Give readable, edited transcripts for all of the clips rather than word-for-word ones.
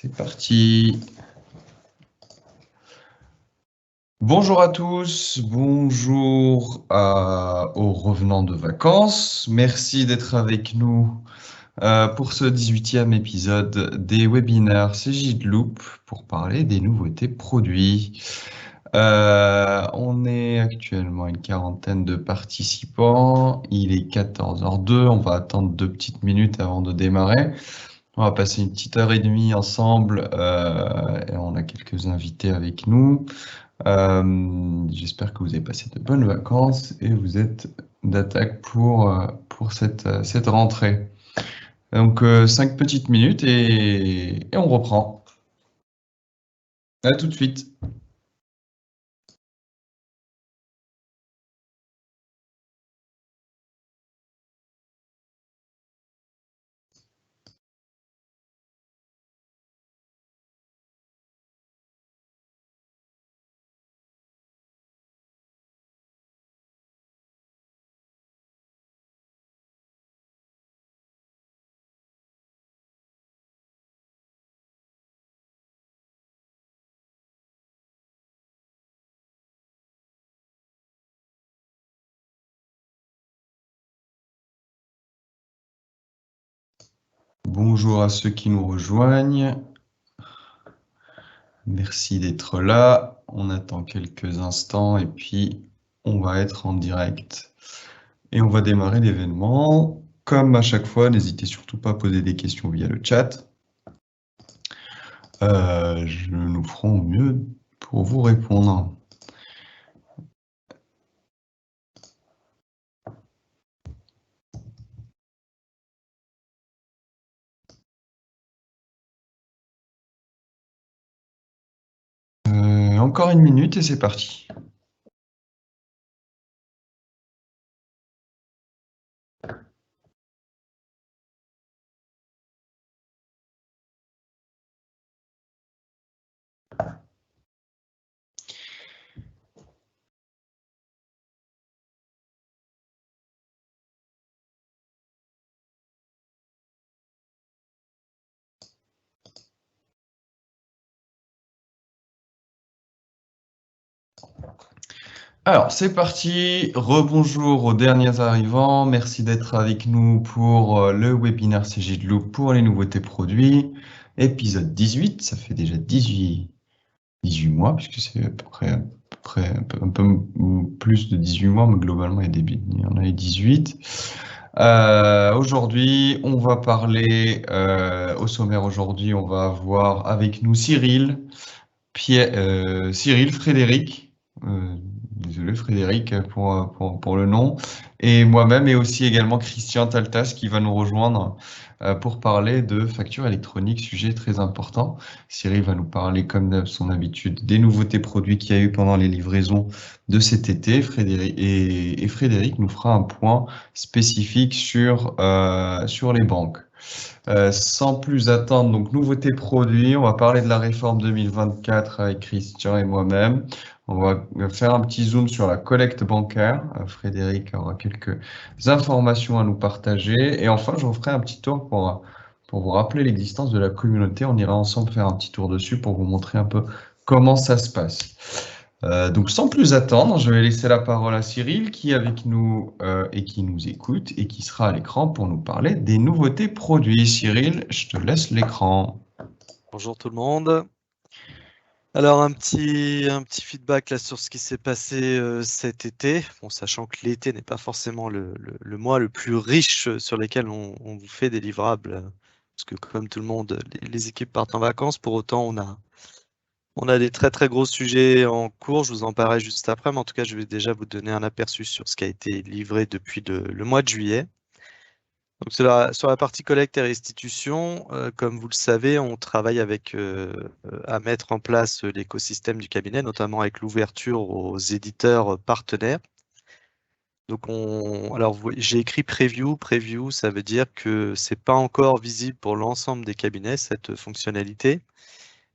C'est parti. Bonjour à tous, bonjour aux revenants de vacances. Merci d'être avec nous pour ce 18e épisode des webinaires CJDLoop pour parler des nouveautés produits. On est actuellement une quarantaine de participants. Il est 14h02. On va attendre 2 petites minutes avant de démarrer. On va passer une petite heure et demie ensemble et on a quelques invités avec nous. J'espère que vous avez passé de bonnes vacances et vous êtes d'attaque pour cette rentrée. Donc 5 petites minutes et on reprend. À tout de suite. Bonjour à ceux qui nous rejoignent. Merci d'être là. On attend quelques instants et puis on va être en direct. Et on va démarrer l'événement. Comme à chaque fois, n'hésitez surtout pas à poser des questions via le chat. Nous ferons au mieux pour vous répondre. Encore une minute et c'est parti. Alors, c'est parti. Rebonjour aux derniers arrivants. Merci d'être avec nous pour le webinaire CJDLoop pour les nouveautés produits. Épisode 18, ça fait déjà 18 mois, puisque c'est à peu près un peu plus de 18 mois, mais globalement, il y en a eu 18. Aujourd'hui, on va parler, au sommaire aujourd'hui, on va avoir avec nous Cyril, Frédéric, désolé Frédéric pour le nom, et moi-même, et aussi également Christian Taltas qui va nous rejoindre pour parler de facture électronique, sujet très important. Cyril va nous parler, comme de son habitude, des nouveautés produits qu'il y a eu pendant les livraisons de cet été. Frédéric nous fera un point spécifique sur les banques. Sans plus attendre, donc nouveautés produits, on va parler de la réforme 2024 avec Christian et moi-même. On va faire un petit zoom sur la collecte bancaire. Frédéric aura quelques informations à nous partager. Et enfin, je vous ferai un petit tour pour vous rappeler l'existence de la communauté. On ira ensemble faire un petit tour dessus pour vous montrer un peu comment ça se passe. Donc sans plus attendre, je vais laisser la parole à Cyril qui est avec nous et qui nous écoute et qui sera à l'écran pour nous parler des nouveautés produits. Cyril, je te laisse l'écran. Bonjour tout le monde. Alors un petit feedback là sur ce qui s'est passé cet été, bon, sachant que l'été n'est pas forcément le mois le plus riche sur lequel on vous fait des livrables, parce que comme tout le monde, les équipes partent en vacances. Pour autant, on a des très très gros sujets en cours. Je vous en parlerai juste après, mais en tout cas, je vais déjà vous donner un aperçu sur ce qui a été livré depuis le mois de juillet. Donc sur la partie collecte et restitution, comme vous le savez, on travaille à mettre en place l'écosystème du cabinet, notamment avec l'ouverture aux éditeurs partenaires. Donc j'ai écrit preview. Preview, ça veut dire que c'est pas encore visible pour l'ensemble des cabinets, cette fonctionnalité.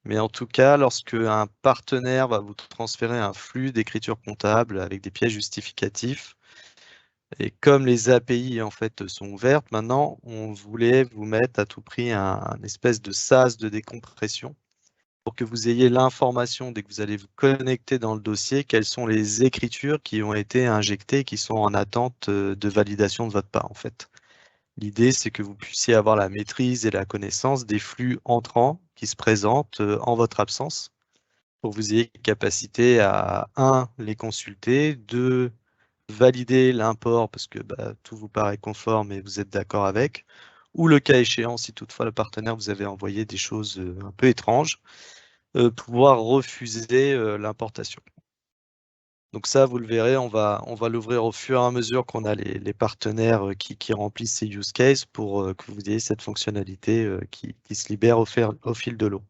Mais en tout cas, lorsque un partenaire va vous transférer un flux d'écriture comptable avec des pièces justificatifs, Et comme les API en fait sont ouvertes, maintenant, on voulait vous mettre à tout prix un espèce de SaaS de décompression pour que vous ayez l'information dès que vous allez vous connecter dans le dossier, quelles sont les écritures qui ont été injectées, qui sont en attente de validation de votre part en fait. L'idée, c'est que vous puissiez avoir la maîtrise et la connaissance des flux entrants qui se présentent en votre absence pour que vous ayez capacité à, un, les consulter, deux, valider l'import parce que tout vous paraît conforme et vous êtes d'accord avec, ou le cas échéant, si toutefois le partenaire vous avait envoyé des choses un peu étranges, pouvoir refuser l'importation. Donc ça, vous le verrez, on va l'ouvrir au fur et à mesure qu'on a les partenaires qui remplissent ces use cases pour que vous ayez cette fonctionnalité qui se libère au fil de l'eau.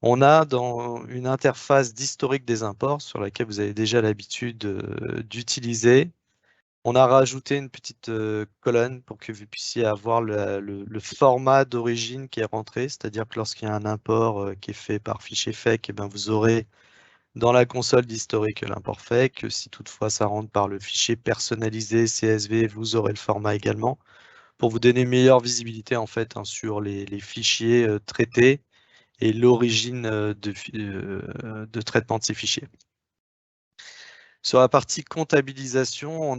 On a dans une interface d'historique des imports sur laquelle vous avez déjà l'habitude d'utiliser. On a rajouté une petite colonne pour que vous puissiez avoir le format d'origine qui est rentré, c'est-à-dire que lorsqu'il y a un import qui est fait par fichier fake, vous aurez dans la console d'historique l'import fake. Si toutefois ça rentre par le fichier personnalisé CSV, vous aurez le format également pour vous donner une meilleure visibilité en fait sur les fichiers traités et l'origine de traitement de ces fichiers. Sur la partie comptabilisation,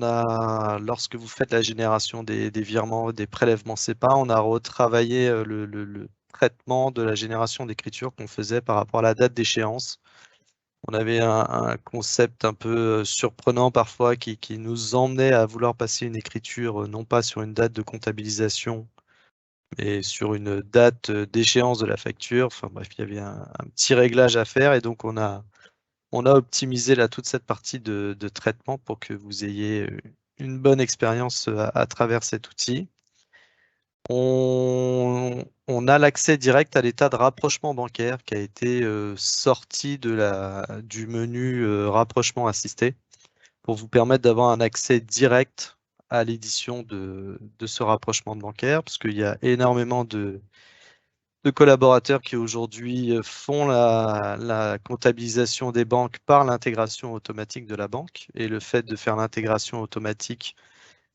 lorsque vous faites la génération des virements, des prélèvements CEPA, on a retravaillé le traitement de la génération d'écriture qu'on faisait par rapport à la date d'échéance. On avait un concept un peu surprenant parfois qui nous emmenait à vouloir passer une écriture non pas sur une date de comptabilisation, mais sur une date d'échéance de la facture. Enfin bref, il y avait un petit réglage à faire et donc on a optimisé toute cette partie de traitement pour que vous ayez une bonne expérience à travers cet outil. On a l'accès direct à l'état de rapprochement bancaire qui a été sorti du menu rapprochement assisté pour vous permettre d'avoir un accès direct à l'édition de ce rapprochement bancaire, parce qu'il y a énormément de collaborateurs qui aujourd'hui font la comptabilisation des banques par l'intégration automatique de la banque. Et le fait de faire l'intégration automatique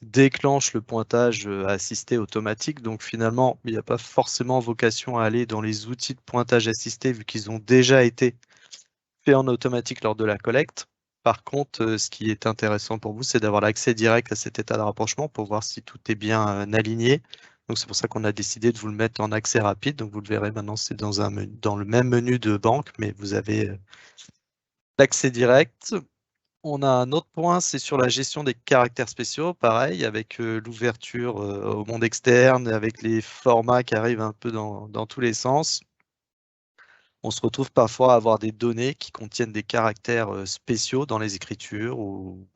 déclenche le pointage assisté automatique. Donc finalement, il n'y a pas forcément vocation à aller dans les outils de pointage assisté vu qu'ils ont déjà été faits en automatique lors de la collecte. Par contre, ce qui est intéressant pour vous, c'est d'avoir l'accès direct à cet état de rapprochement pour voir si tout est bien aligné. Donc c'est pour ça qu'on a décidé de vous le mettre en accès rapide. Donc vous le verrez maintenant, c'est dans le même menu de banque, mais vous avez l'accès direct. On a un autre point, c'est sur la gestion des caractères spéciaux, pareil, avec l'ouverture au monde externe, avec les formats qui arrivent un peu dans tous les sens. On se retrouve parfois à avoir des données qui contiennent des caractères spéciaux dans les écritures ou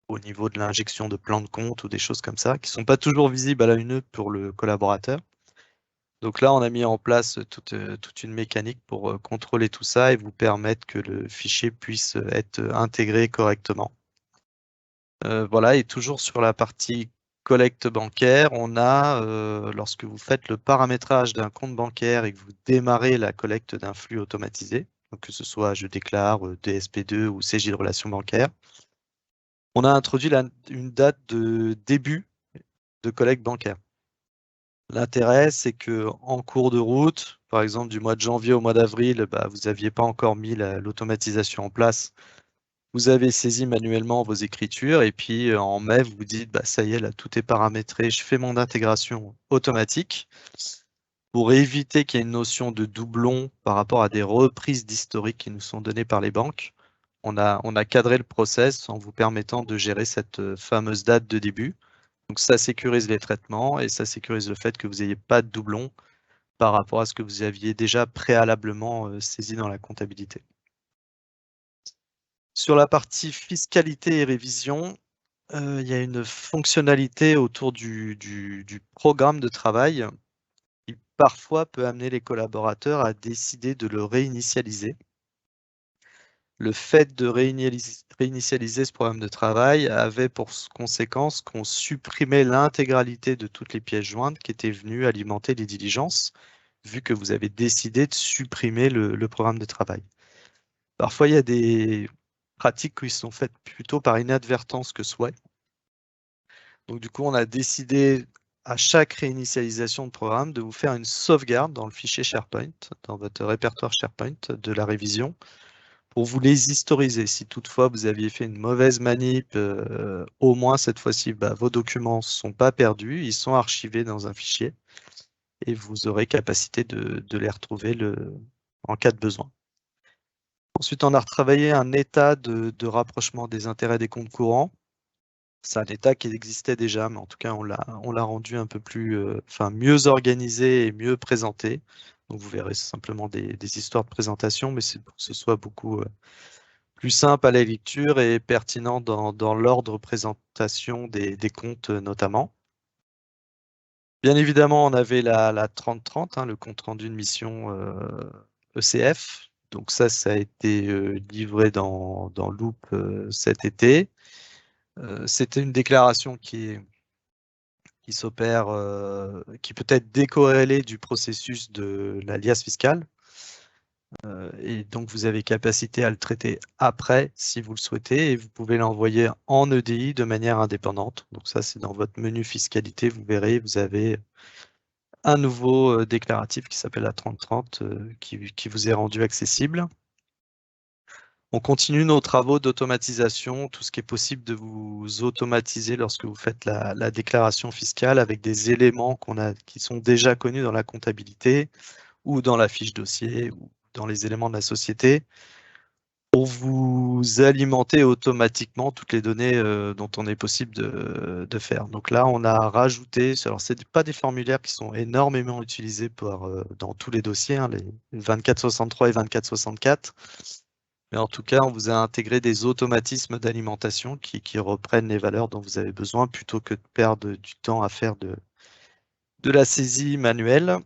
au niveau de l'injection de plans de compte ou des choses comme ça, qui ne sont pas toujours visibles à l'œil nu pour le collaborateur. Donc là, on a mis en place toute une mécanique pour contrôler tout ça et vous permettre que le fichier puisse être intégré correctement. Voilà, et toujours sur la partie collecte bancaire, on a, lorsque vous faites le paramétrage d'un compte bancaire et que vous démarrez la collecte d'un flux automatisé, donc que ce soit je déclare, DSP2 ou CJ de relations bancaires, on a introduit une date de début de collecte bancaire. L'intérêt, c'est que en cours de route, par exemple du mois de janvier au mois d'avril, vous n'aviez pas encore mis l'automatisation en place. Vous avez saisi manuellement vos écritures et puis en mai, vous vous dites, ça y est, là, tout est paramétré, je fais mon intégration automatique pour éviter qu'il y ait une notion de doublon par rapport à des reprises d'historique qui nous sont données par les banques. On a cadré le process en vous permettant de gérer cette fameuse date de début. Donc ça sécurise les traitements et ça sécurise le fait que vous n'ayez pas de doublon par rapport à ce que vous aviez déjà préalablement saisi dans la comptabilité. Sur la partie fiscalité et révision, il y a une fonctionnalité autour du programme de travail qui parfois peut amener les collaborateurs à décider de le réinitialiser. Le fait de réinitialiser ce programme de travail avait pour conséquence qu'on supprimait l'intégralité de toutes les pièces jointes qui étaient venues alimenter les diligences, vu que vous avez décidé de supprimer le programme de travail. Parfois, il y a des pratiques qui sont faites plutôt par inadvertance que souhait. Donc du coup, on a décidé à chaque réinitialisation de programme de vous faire une sauvegarde dans le fichier SharePoint, dans votre répertoire SharePoint de la révision, pour vous les historiser. Si toutefois vous aviez fait une mauvaise manip, au moins cette fois-ci, vos documents ne sont pas perdus, ils sont archivés dans un fichier et vous aurez capacité de les retrouver en cas de besoin. Ensuite, on a retravaillé un état de rapprochement des intérêts des comptes courants. C'est un état qui existait déjà, mais en tout cas, on l'a rendu un peu plus, mieux organisé et mieux présenté. Donc, vous verrez, c'est simplement des histoires de présentation, mais c'est pour que ce soit beaucoup plus simple à la lecture et pertinent dans l'ordre de présentation des comptes notamment. Bien évidemment, on avait la 3030, le compte rendu de mission ECF. Donc ça a été livré dans Loop cet été. C'était une déclaration qui s'opère, qui peut être décorrélée du processus de l'alias fiscal. Et donc, vous avez capacité à le traiter après, si vous le souhaitez, et vous pouvez l'envoyer en EDI de manière indépendante. Donc ça, c'est dans votre menu fiscalité, vous verrez, vous avez un nouveau déclaratif qui s'appelle la 3030 qui vous est rendu accessible. On continue nos travaux d'automatisation, tout ce qui est possible de vous automatiser lorsque vous faites la déclaration fiscale avec des éléments qui sont déjà connus dans la comptabilité ou dans la fiche dossier ou dans les éléments de la société pour vous alimenter automatiquement toutes les données dont on est possible de faire. Donc là, on a rajouté, alors ce pas des formulaires qui sont énormément utilisés dans tous les dossiers, les 2463 et 2464. Mais en tout cas, on vous a intégré des automatismes d'alimentation qui reprennent les valeurs dont vous avez besoin plutôt que de perdre du temps à faire de la saisie manuelle.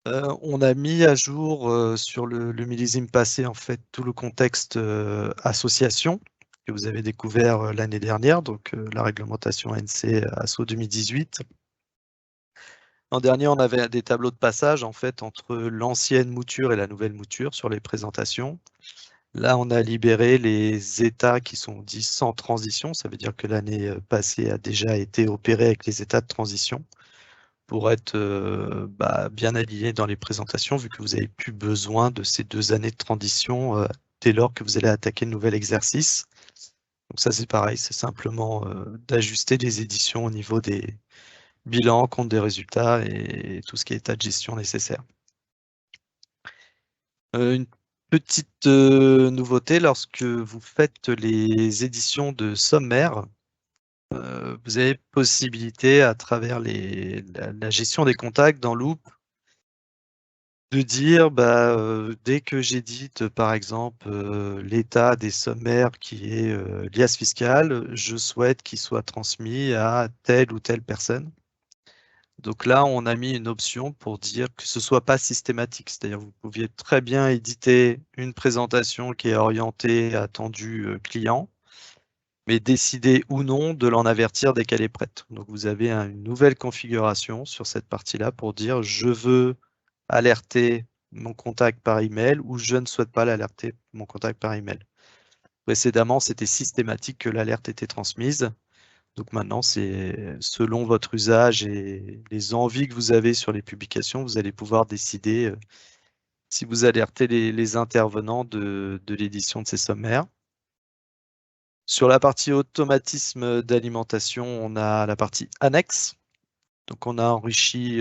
On a mis à jour sur le millésime passé en fait tout le contexte association que vous avez découvert l'année dernière, donc la réglementation ANC ASSO 2018. L'an dernier, on avait des tableaux de passage en fait entre l'ancienne mouture et la nouvelle mouture sur les présentations. Là, on a libéré les états qui sont dits sans transition. Ça veut dire que l'année passée a déjà été opérée avec les états de transition pour être bien aligné dans les présentations, vu que vous n'avez plus besoin de ces 2 années de transition dès lors que vous allez attaquer le nouvel exercice. Donc ça, c'est pareil, c'est simplement d'ajuster les éditions au niveau des bilans, compte des résultats et tout ce qui est état de gestion nécessaire. Une petite nouveauté, lorsque vous faites les éditions de sommaire, vous avez possibilité à travers la gestion des contacts dans Loop de dire dès que j'édite par exemple l'état des sommaires qui est l'IAS fiscal, je souhaite qu'il soit transmis à telle ou telle personne. Donc là, on a mis une option pour dire que ce ne soit pas systématique. C'est-à-dire que vous pouviez très bien éditer une présentation qui est orientée attendu client, mais décider ou non de l'en avertir dès qu'elle est prête. Donc vous avez une nouvelle configuration sur cette partie-là pour dire je veux alerter mon contact par email ou je ne souhaite pas l'alerter mon contact par email. Précédemment, c'était systématique que l'alerte était transmise. Donc maintenant, c'est selon votre usage et les envies que vous avez sur les publications, vous allez pouvoir décider si vous alertez les intervenants de l'édition de ces sommaires. Sur la partie automatisme d'alimentation, on a la partie annexe. Donc on a enrichi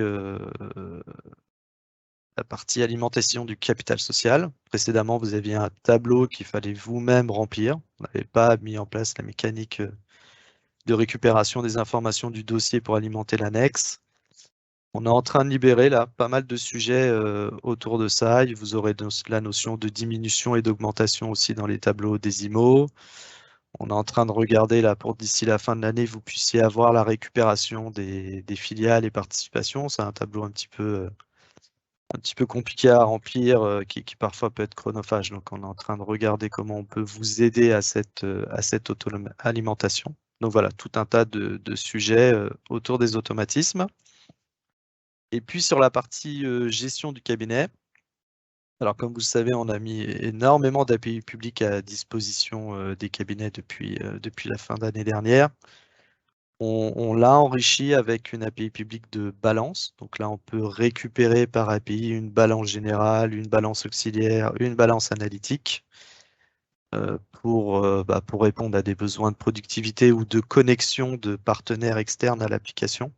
la partie alimentation du capital social. Précédemment, vous aviez un tableau qu'il fallait vous-même remplir. On n'avait pas mis en place la mécanique de récupération des informations du dossier pour alimenter l'annexe. On est en train de libérer là pas mal de sujets autour de ça. Vous aurez la notion de diminution et d'augmentation aussi dans les tableaux des IMO. On est en train de regarder là pour d'ici la fin de l'année, vous puissiez avoir la récupération des filiales et participations. C'est un tableau un petit peu compliqué à remplir, qui parfois peut être chronophage. Donc on est en train de regarder comment on peut vous aider à cette alimentation. Donc voilà, tout un tas de sujets autour des automatismes. Et puis sur la partie gestion du cabinet, alors comme vous le savez, on a mis énormément d'API publics à disposition des cabinets depuis la fin d'année dernière. On l'a enrichi avec une API publique de balance. Donc là, on peut récupérer par API une balance générale, une balance auxiliaire, une balance analytique pour répondre à des besoins de productivité ou de connexion de partenaires externes à l'application.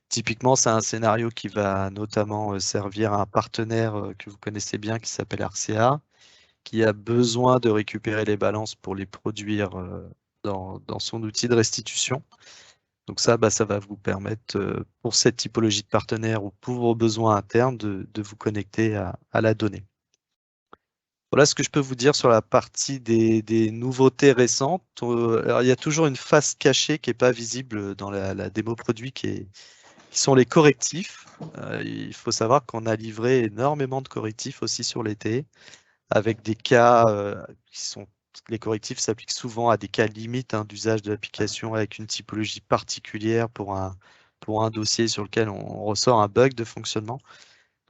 Typiquement, c'est un scénario qui va notamment servir à un partenaire que vous connaissez bien qui s'appelle RCA, qui a besoin de récupérer les balances pour les produire dans son outil de restitution. Donc ça, ça va vous permettre, pour cette typologie de partenaire ou pour vos besoins internes, de vous connecter à la donnée. Voilà ce que je peux vous dire sur la partie des nouveautés récentes. Alors, il y a toujours une face cachée qui n'est pas visible dans la démo produit qui sont les correctifs. Il faut savoir qu'on a livré énormément de correctifs aussi sur l'été, avec des cas qui sont... Les correctifs s'appliquent souvent à des cas limites d'usage de l'application avec une typologie particulière pour un dossier sur lequel on ressort un bug de fonctionnement.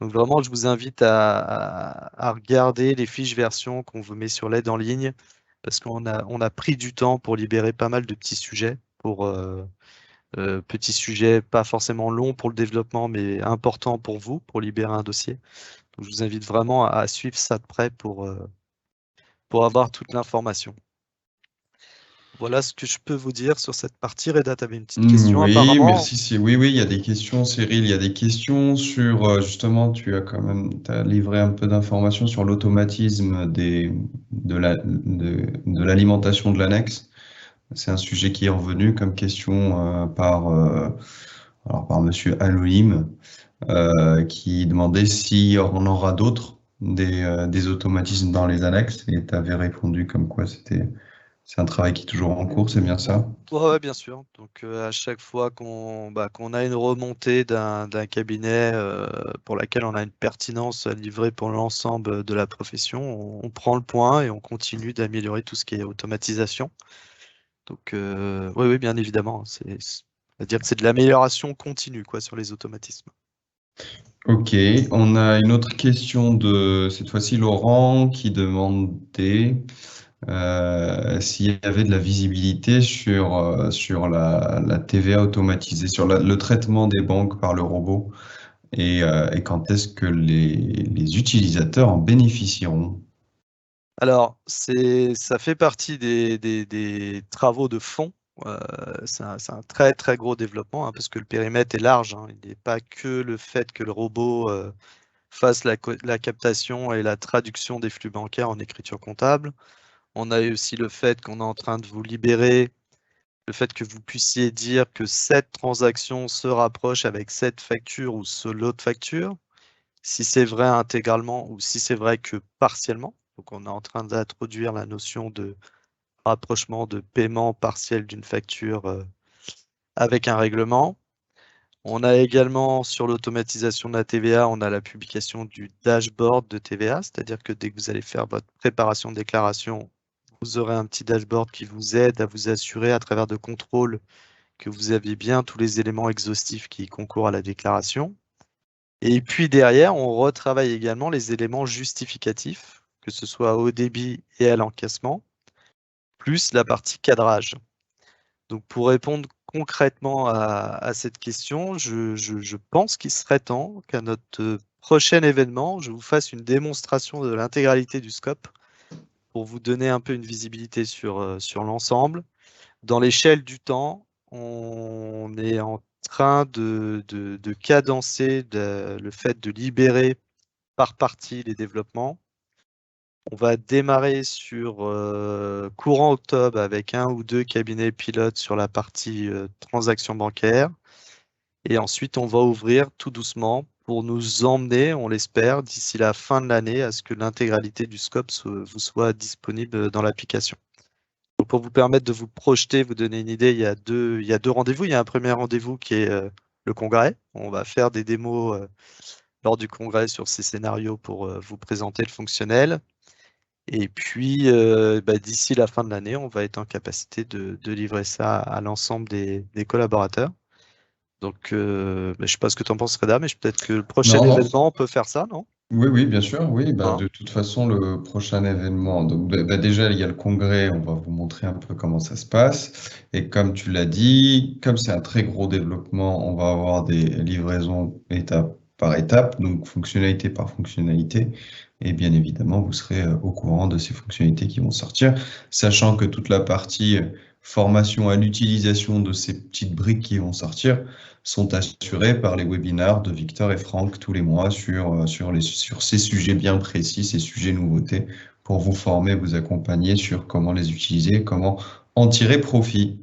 Donc vraiment, je vous invite à regarder les fiches versions qu'on vous met sur l'aide en ligne parce qu'on a pris du temps pour libérer pas mal de petits sujets, petits sujets pas forcément longs pour le développement, mais importants pour vous, pour libérer un dossier. Donc, je vous invite vraiment à suivre ça de près pour avoir toute l'information. Voilà ce que je peux vous dire sur cette partie. Reda, tu avais une petite question Oui, apparemment. merci. Oui, il y a des questions, Cyril. Il y a des questions sur, justement, t'as livré un peu d'informations sur l'automatisme de l'alimentation de l'annexe. C'est un sujet qui est revenu comme question par Monsieur Aloïm, qui demandait si on aura d'autres des automatismes dans les annexes. Et tu avais répondu comme quoi c'est un travail qui est toujours en cours, c'est bien ça? Ouais, bien sûr. Donc à chaque fois qu'on a une remontée d'un cabinet pour laquelle on a une pertinence à livrer pour l'ensemble de la profession, on prend le point et on continue d'améliorer tout ce qui est automatisation. Donc oui, bien évidemment, c'est-à-dire que c'est de l'amélioration continue quoi, sur les automatismes. Ok, on a une autre question de cette fois-ci Laurent qui demandait s'il y avait de la visibilité sur la TVA automatisée, sur le traitement des banques par le robot et quand est-ce que les utilisateurs en bénéficieront. Alors, ça fait partie des travaux de fond. C'est un très très gros développement hein, parce que le périmètre est large. Hein. Il n'est pas que le fait que le robot fasse la captation et la traduction des flux bancaires en écriture comptable. On a aussi le fait qu'on est en train de vous libérer, le fait que vous puissiez dire que cette transaction se rapproche avec cette facture ou l'autre facture, si c'est vrai intégralement ou si c'est vrai que partiellement. Donc on est en train d'introduire la notion de rapprochement de paiement partiel d'une facture avec un règlement. On a également sur l'automatisation de la TVA, on a la publication du dashboard de TVA, c'est-à-dire que dès que vous allez faire votre préparation de déclaration, vous aurez un petit dashboard qui vous aide à vous assurer à travers de contrôles que vous avez bien tous les éléments exhaustifs qui concourent à la déclaration. Et puis derrière, on retravaille également les éléments justificatifs, que ce soit au débit et à l'encaissement, plus la partie cadrage. Donc pour répondre concrètement à cette question, je pense qu'il serait temps qu'à notre prochain événement, je vous fasse une démonstration de l'intégralité du scope pour vous donner un peu une visibilité sur l'ensemble. Dans l'échelle du temps, on est en train de cadencer le fait de libérer par partie les développements. On va démarrer sur courant octobre avec un ou deux cabinets pilotes sur la partie transactions bancaires. Et ensuite, on va ouvrir tout doucement pour nous emmener, on l'espère, d'ici la fin de l'année à ce que l'intégralité du scope vous soit disponible dans l'application. Donc, pour vous permettre de vous projeter, vous donner une idée, il y a deux rendez-vous. Il y a un premier rendez-vous qui est le congrès. On va faire des démos lors du congrès sur ces scénarios pour vous présenter le fonctionnel. Et puis, d'ici la fin de l'année, on va être en capacité de livrer ça à l'ensemble des collaborateurs. Donc, je ne sais pas ce que tu en penses, Reda, mais peut-être que le prochain Non, non, événement, on peut faire ça, non? Oui, bien sûr, oui. Hein. De toute façon, le prochain événement, donc déjà, il y a le congrès, on va vous montrer un peu comment ça se passe. Et comme tu l'as dit, comme c'est un très gros développement, on va avoir des livraisons étape par étape, donc fonctionnalité par fonctionnalité. Et bien évidemment, vous serez au courant de ces fonctionnalités qui vont sortir, sachant que toute la partie formation à l'utilisation de ces petites briques qui vont sortir sont assurés par les webinars de Victor et Franck tous les mois sur ces sujets bien précis, ces sujets nouveautés, pour vous former, vous accompagner sur comment les utiliser, comment en tirer profit.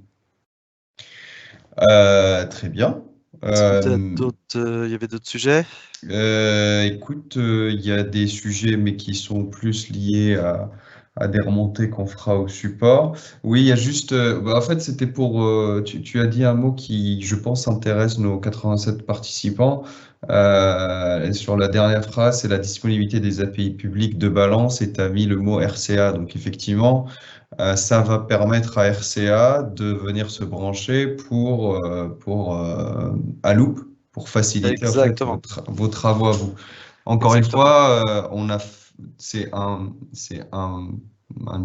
Très bien. Est-ce que tu as Euh, il y avait d'autres sujets? Écoute, il y a des sujets, mais qui sont plus liés à des remontées qu'on fera au support. Oui, il y a juste, en fait, c'était pour, tu as dit un mot qui, je pense, intéresse nos 87 participants. Sur la dernière phrase, c'est la disponibilité des API publiques de balance et tu as mis le mot RCA. Donc, effectivement, ça va permettre à RCA de venir se brancher à Loop pour faciliter en fait Exactement, vos travaux à vous. Encore une exactement. fois, c'est un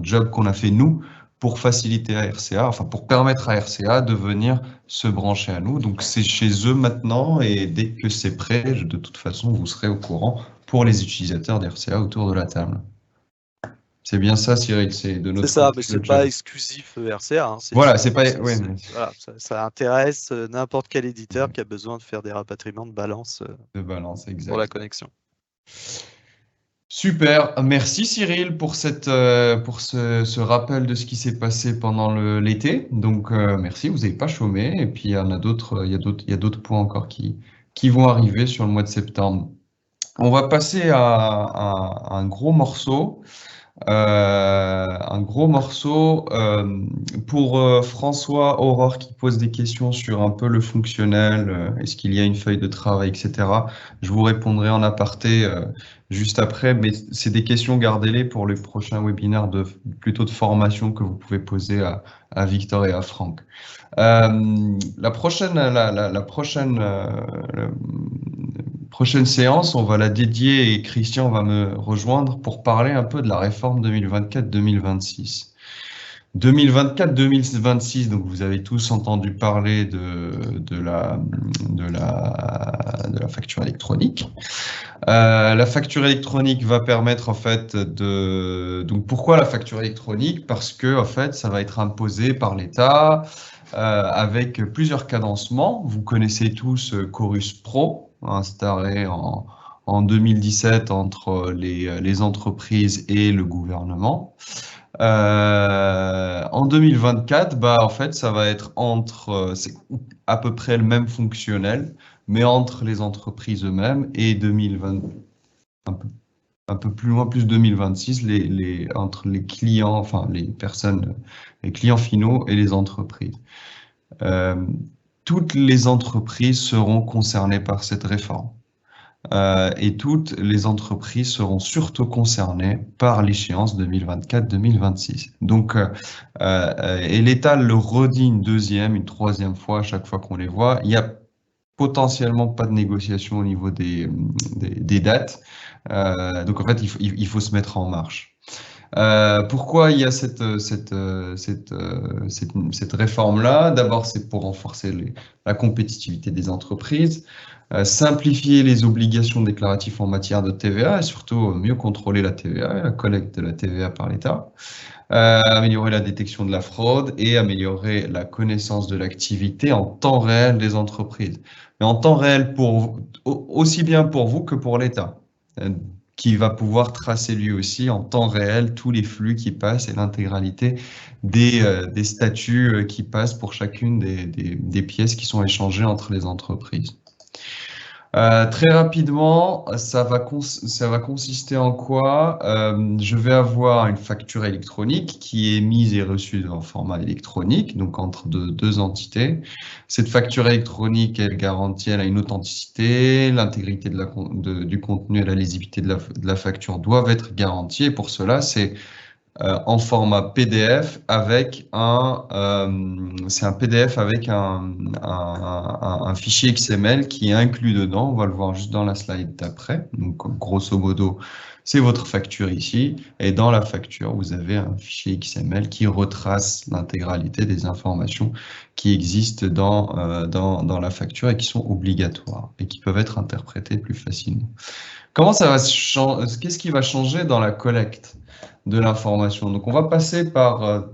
job qu'on a fait nous pour faciliter à RCA, enfin pour permettre à RCA de venir se brancher à nous. Donc c'est chez eux maintenant et dès que c'est prêt, de toute façon, vous serez au courant pour les utilisateurs d'RCA autour de la table. C'est bien ça, Cyril, c'est de C'est notre ça, côté mais c'est le pas job. exclusif RCA, hein, Voilà, c'est pas, ouais, voilà, ça intéresse n'importe quel éditeur qui a besoin de faire des rapatriements de balance de balance, pour la exact. connexion. Super, merci Cyril pour pour ce rappel de ce qui s'est passé pendant l'été. Donc merci, vous n'avez pas chômé. Et puis il y en a d'autres, il y a d'autres points encore qui vont arriver sur le mois de septembre. On va passer à un gros morceau. Un gros morceau pour François Aurore qui pose des questions sur un peu le fonctionnel, est-ce qu'il y a une feuille de travail, etc. Je vous répondrai en aparté juste après, mais c'est des questions, gardez-les pour le prochain webinaire plutôt de formation que vous pouvez poser à Victor et à Franck. La prochaine, la prochaine, prochaine séance, on va la dédier et Christian va me rejoindre pour parler un peu de la réforme 2024-2026. 2024-2026, donc vous avez tous entendu parler de la facture électronique. La facture électronique va permettre en fait Donc pourquoi la facture électronique? Parce que en fait, ça va être imposé par l'État avec plusieurs cadencements. Vous connaissez tous Chorus Pro, installé en 2017 entre les entreprises et le gouvernement. En 2024, en fait, ça va être c'est à peu près le même fonctionnel, mais entre les entreprises eux-mêmes et 2020, un peu, un peu plus loin, plus 2026, entre les clients, enfin les personnes, les clients finaux et les entreprises. Euh, Toutes les entreprises seront concernées par cette réforme. Et toutes les entreprises seront surtout concernées par l'échéance 2024-2026. Donc, et l'État le redit une deuxième, une troisième fois à chaque fois qu'on les voit. Il y a potentiellement pas de négociation au niveau des dates. Donc en fait, il faut se mettre en marche. Pourquoi il y a cette réforme-là? D'abord, c'est pour renforcer la compétitivité des entreprises, simplifier les obligations déclaratives en matière de TVA et surtout mieux contrôler la TVA et la collecte de la TVA par l'État, améliorer la détection de la fraude et améliorer la connaissance de l'activité en temps réel des entreprises. Mais en temps réel aussi bien pour vous que pour l'État, qui va pouvoir tracer lui aussi en temps réel tous les flux qui passent et l'intégralité des statuts qui passent pour chacune des pièces qui sont échangées entre les entreprises. Très rapidement, ça va consister en quoi? Je vais avoir une facture électronique qui est émise et reçue en format électronique, donc entre deux entités. Cette facture électronique, elle a une authenticité, l'intégrité du contenu et la lisibilité de la facture doivent être garanties. Et pour cela, c'est en format PDF avec c'est un PDF avec un fichier XML qui est inclus dedans. On va le voir juste dans la slide d'après. Donc, grosso modo, c'est votre facture ici. Et dans la facture, vous avez un fichier XML qui retrace l'intégralité des informations qui existent dans la facture et qui sont obligatoires et qui peuvent être interprétées plus facilement. Comment ça va changer? Qu'est-ce qui va changer dans la collecte de l'information? Donc, on va passer par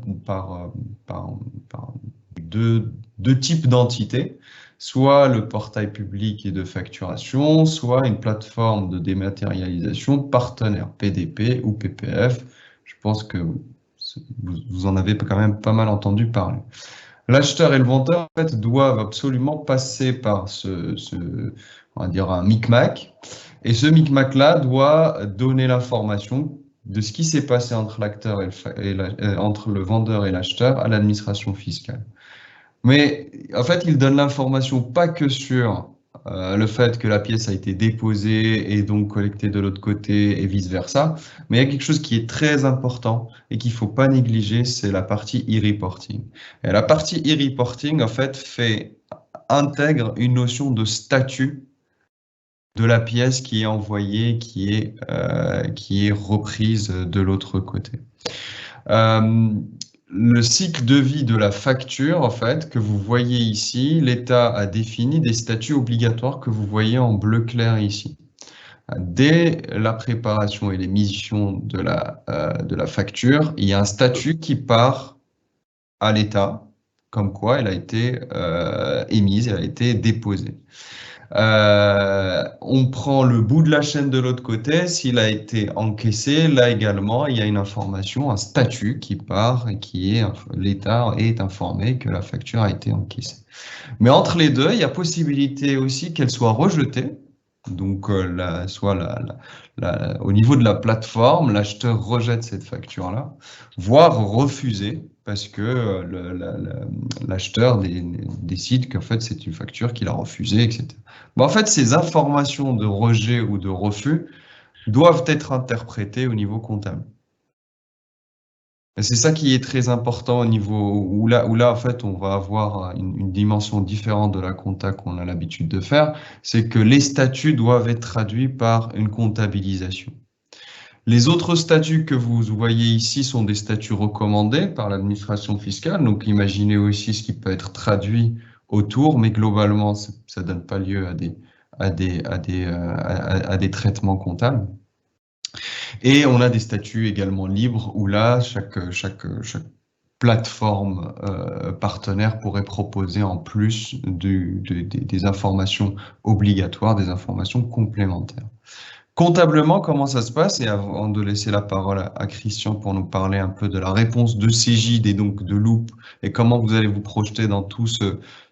deux types d'entités, soit le portail public et de facturation, soit une plateforme de dématérialisation partenaire, PDP ou PPF. Je pense que vous en avez quand même pas mal entendu parler. L'acheteur et le vendeur, en fait, doivent absolument passer par on va dire, un micmac. Et ce micmac-là doit donner l'information de ce qui s'est passé entre entre le vendeur et l'acheteur à l'administration fiscale. Mais en fait, il donne l'information pas que sur le fait que la pièce a été déposée et donc collectée de l'autre côté et vice-versa, mais il y a quelque chose qui est très important et qu'il ne faut pas négliger, c'est la partie e-reporting. Et la partie e-reporting, en fait, intègre une notion de statut de la pièce qui est envoyée, qui est reprise de l'autre côté. Le cycle de vie de la facture, en fait, que vous voyez ici, l'État a défini des statuts obligatoires que vous voyez en bleu clair ici. Dès la préparation et l'émission de la facture, il y a un statut qui part à l'État, comme quoi elle a été émise, elle a été déposée. On prend le bout de la chaîne de l'autre côté, s'il a été encaissé, là également, il y a une information, un statut qui part et l'État est informé que la facture a été encaissée. Mais entre les deux, il y a possibilité aussi qu'elle soit rejetée. Donc, au niveau de la plateforme, l'acheteur rejette cette facture-là, voire refusée, parce que l'acheteur décide qu'en fait, c'est une facture qu'il a refusée, etc. Bon, en fait, ces informations de rejet ou de refus doivent être interprétées au niveau comptable. C'est ça qui est très important au niveau où là, en fait, on va avoir une dimension différente de la compta qu'on a l'habitude de faire, c'est que les statuts doivent être traduits par une comptabilisation. Les autres statuts que vous voyez ici sont des statuts recommandés par l'administration fiscale, donc imaginez aussi ce qui peut être traduit autour, mais globalement, ça ne donne pas lieu à des traitements comptables. Et on a des statuts également libres où là, chaque plateforme partenaire pourrait proposer en plus des informations obligatoires, des informations complémentaires. Comptablement, comment ça se passe? Et avant de laisser la parole à Christian pour nous parler un peu de la réponse de Cégide et donc de Loop et comment vous allez vous projeter dans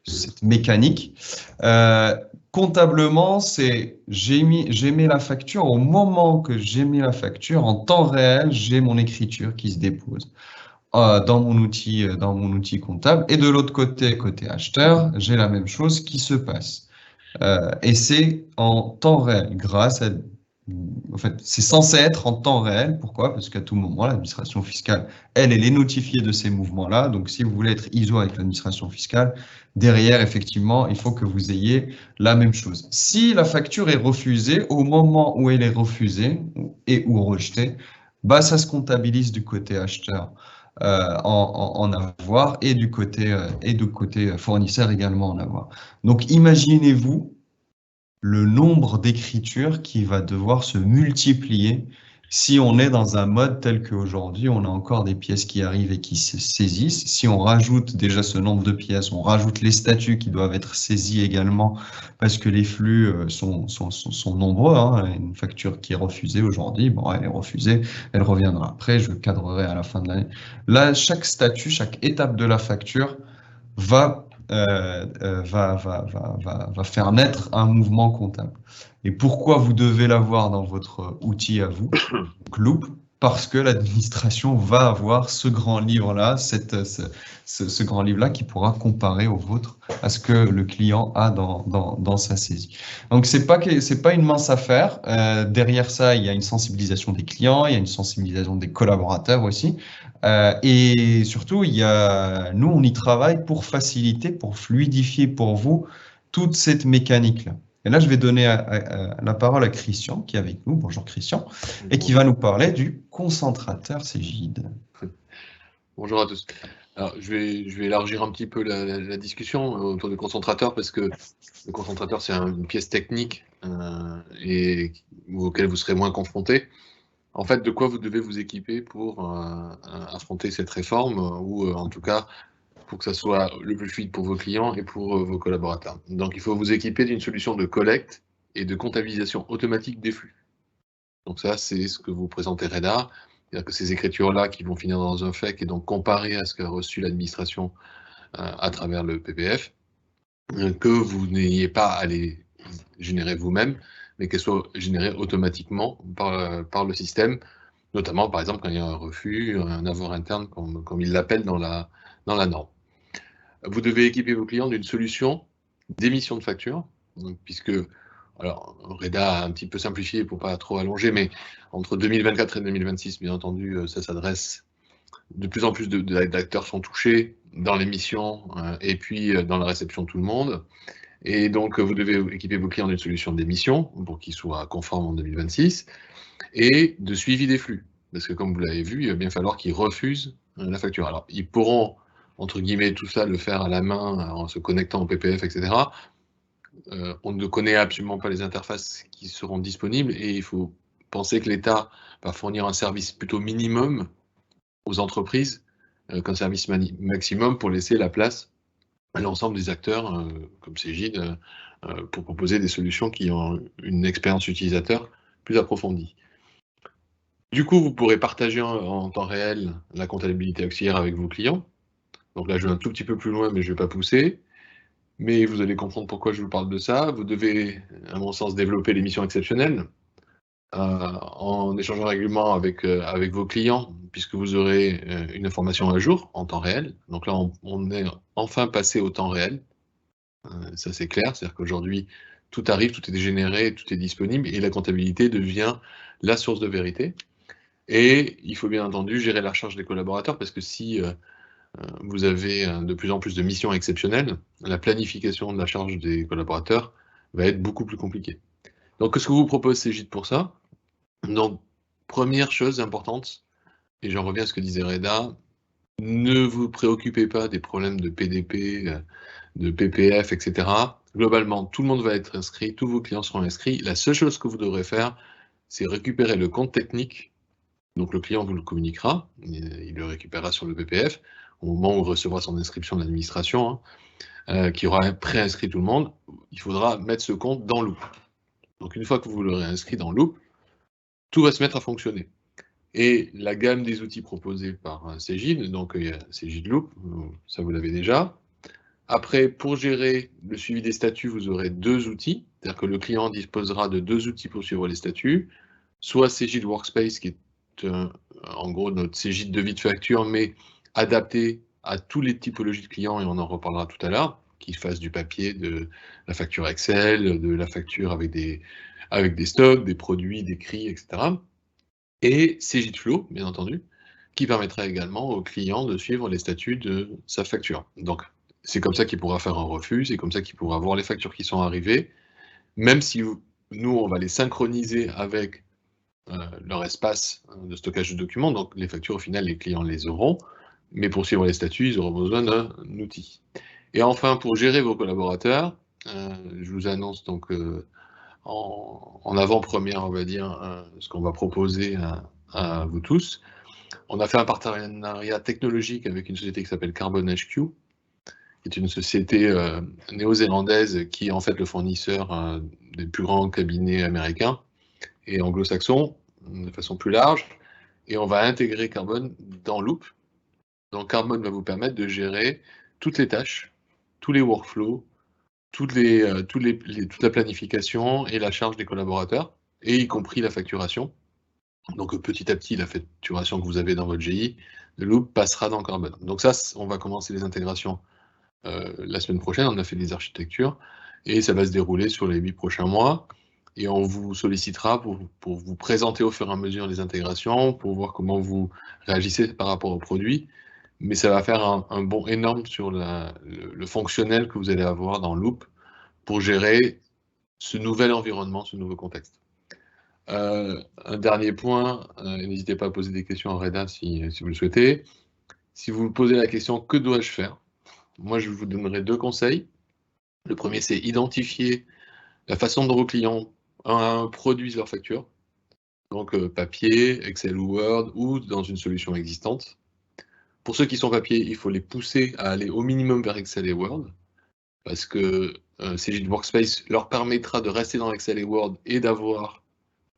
cette mécanique. Comptablement, c'est j'émets la facture. Au moment que j'émets la facture, en temps réel, j'ai mon écriture qui se dépose dans mon outil comptable. Et de l'autre côté acheteur, j'ai la même chose qui se passe. Et c'est en temps réel, en fait, c'est censé être en temps réel. Pourquoi? Parce qu'à tout moment, l'administration fiscale, elle est notifiée de ces mouvements-là. Donc, si vous voulez être ISO avec l'administration fiscale, derrière, effectivement, il faut que vous ayez la même chose. Si la facture est refusée, au moment où elle est refusée ou rejetée, bah, ça se comptabilise du côté acheteur en avoir et du côté fournisseur également en avoir. Donc, imaginez-vous le nombre d'écritures qui va devoir se multiplier si on est dans un mode tel qu'aujourd'hui, on a encore des pièces qui arrivent et qui se saisissent. Si on rajoute déjà ce nombre de pièces, on rajoute les statuts qui doivent être saisis également parce que les flux sont nombreux. Hein. Une facture qui est refusée aujourd'hui, bon, elle est refusée, elle reviendra après, je cadrerai à la fin de l'année. Là, chaque statut, chaque étape de la facture va faire naître un mouvement comptable. Et pourquoi vous devez l'avoir dans votre outil à vous, Loop? parce que l'administration va avoir ce grand livre-là, ce grand livre-là qui pourra comparer au vôtre à ce que le client a dans sa saisie. Donc, c'est pas une mince affaire. Derrière ça, il y a une sensibilisation des clients, il y a une sensibilisation des collaborateurs aussi. Et surtout, nous, on y travaille pour faciliter, pour fluidifier pour vous toute cette mécanique-là. Et là, je vais donner la parole à Christian, qui est avec nous. Bonjour Christian, et qui va nous parler du concentrateur Cegid. Bonjour à tous. Alors, je vais élargir un petit peu la discussion autour du concentrateur, parce que le concentrateur, c'est une pièce technique et auquel vous serez moins confronté. En fait, de quoi vous devez vous équiper pour affronter cette réforme, ou en tout cas pour que ça soit le plus fluide pour vos clients et pour vos collaborateurs. Donc, il faut vous équiper d'une solution de collecte et de comptabilisation automatique des flux. Donc ça, c'est ce que vous présentez REDA. C'est-à-dire que ces écritures-là qui vont finir dans un FEC et donc comparer à ce qu'a reçu l'administration à travers le PPF, que vous n'ayez pas à les générer vous-même, mais qu'elles soient générées automatiquement par le système, notamment par exemple quand il y a un refus, un avoir interne, comme ils l'appellent dans la norme. Vous devez équiper vos clients d'une solution d'émission de facture, puisque, alors REDA a un petit peu simplifié pour pas trop allonger, mais entre 2024 et 2026, bien entendu, ça s'adresse, de plus en plus d'acteurs sont touchés dans l'émission et puis dans la réception de tout le monde. Et donc, vous devez équiper vos clients d'une solution d'émission pour qu'ils soient conformes en 2026 et de suivi des flux. Parce que comme vous l'avez vu, il va bien falloir qu'ils refusent la facture. Alors, ils pourront, entre guillemets, tout ça, le faire à la main en se connectant au PPF, etc. On ne connaît absolument pas les interfaces qui seront disponibles et il faut penser que l'État va fournir un service plutôt minimum aux entreprises qu'un service maximum pour laisser la place à l'ensemble des acteurs comme Cegid pour proposer des solutions qui ont une expérience utilisateur plus approfondie. Du coup, vous pourrez partager en temps réel la comptabilité auxiliaire avec vos clients. Donc là, je vais un tout petit peu plus loin, mais je ne vais pas pousser. Mais vous allez comprendre pourquoi je vous parle de ça. Vous devez, à mon sens, développer les missions exceptionnelles en échangeant régulièrement avec vos clients, puisque vous aurez une information à jour en temps réel. Donc là, on est enfin passé au temps réel. Ça, c'est clair. C'est-à-dire qu'aujourd'hui, tout arrive, tout est généré, tout est disponible, et la comptabilité devient la source de vérité. Et il faut bien entendu gérer la charge des collaborateurs, parce que si vous avez de plus en plus de missions exceptionnelles, la planification de la charge des collaborateurs va être beaucoup plus compliquée. Donc, ce que vous propose Cegid pour ça? Donc, première chose importante, et j'en reviens à ce que disait Reda, ne vous préoccupez pas des problèmes de PDP, de PPF, etc. Globalement, tout le monde va être inscrit, tous vos clients seront inscrits. La seule chose que vous devrez faire, c'est récupérer le compte technique. Donc le client vous le communiquera, il le récupérera sur le PPF, au moment où il recevra son inscription de l'administration, qui aura préinscrit tout le monde, il faudra mettre ce compte dans Loop. Donc une fois que vous l'aurez inscrit dans Loop, tout va se mettre à fonctionner. Et la gamme des outils proposés par Cegid, donc il y a Cegid Loop, ça vous l'avez déjà. Après, pour gérer le suivi des statuts, vous aurez deux outils, c'est-à-dire que le client disposera de deux outils pour suivre les statuts, soit Cegid Workspace, qui est en gros notre Cegid de vie de facture, mais adapté à toutes les typologies de clients, et on en reparlera tout à l'heure, qu'ils fassent du papier, de la facture Excel, de la facture avec des stocks, des produits, des CRI, etc. Et Cegid Flow, bien entendu, qui permettra également au client de suivre les statuts de sa facture. Donc, c'est comme ça qu'il pourra faire un refus, c'est comme ça qu'il pourra voir les factures qui sont arrivées, même si nous, on va les synchroniser avec leur espace de stockage de documents, donc les factures, au final, les clients les auront, mais pour suivre les statuts, ils auront besoin d'un outil. Et enfin, pour gérer vos collaborateurs, je vous annonce donc en avant-première, on va dire, ce qu'on va proposer à vous tous. On a fait un partenariat technologique avec une société qui s'appelle Carbon HQ, qui est une société néo-zélandaise qui est en fait le fournisseur des plus grands cabinets américains et anglo-saxons, de façon plus large, et on va intégrer Carbon dans Loop. Donc Carbon va vous permettre de gérer toutes les tâches, tous les workflows, toute la planification et la charge des collaborateurs, et y compris la facturation. Donc petit à petit, la facturation que vous avez dans votre GI, le loop passera dans Carbon. Donc ça, on va commencer les intégrations la semaine prochaine, on a fait des architectures, et ça va se dérouler sur les 8 prochains mois, et on vous sollicitera pour vous présenter au fur et à mesure les intégrations, pour voir comment vous réagissez par rapport au produit, mais ça va faire un bond énorme sur le fonctionnel que vous allez avoir dans Loop pour gérer ce nouvel environnement, ce nouveau contexte. Un dernier point, n'hésitez pas à poser des questions à Reda si vous le souhaitez. Si vous vous posez la question « Que dois-je faire ?», moi je vous donnerai 2 conseils. Le premier, c'est identifier la façon dont vos clients produisent leurs factures, donc papier, Excel ou Word, ou dans une solution existante. Pour ceux qui sont papier, il faut les pousser à aller au minimum vers Excel et Word, parce que Cegid Workspace leur permettra de rester dans Excel et Word et d'avoir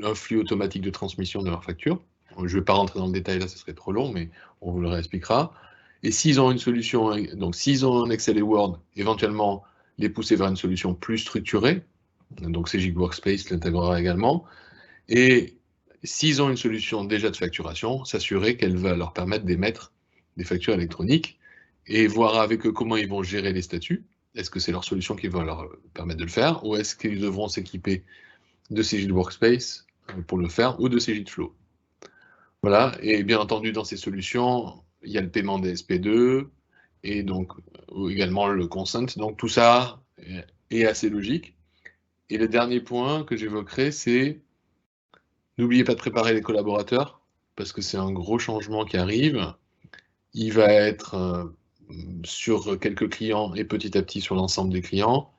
un flux automatique de transmission de leurs factures. Je ne vais pas rentrer dans le détail là, ce serait trop long, mais on vous le réexpliquera. Et s'ils ont une solution, donc s'ils ont un Excel et Word, éventuellement les pousser vers une solution plus structurée, donc Cegid Workspace l'intégrera également. Et s'ils ont une solution déjà de facturation, s'assurer qu'elle va leur permettre d'émettre des factures électroniques et voir avec eux comment ils vont gérer les statuts. Est-ce que c'est leur solution qui va leur permettre de le faire, ou est-ce qu'ils devront s'équiper de Cegid Workspace pour le faire, ou de Cegid Flow. Voilà, et bien entendu, dans ces solutions, il y a le paiement des SP2, et donc également le consent. Donc tout ça est assez logique. Et le dernier point que j'évoquerai, c'est n'oubliez pas de préparer les collaborateurs, parce que c'est un gros changement qui arrive. Il va être sur quelques clients et petit à petit sur l'ensemble des clients,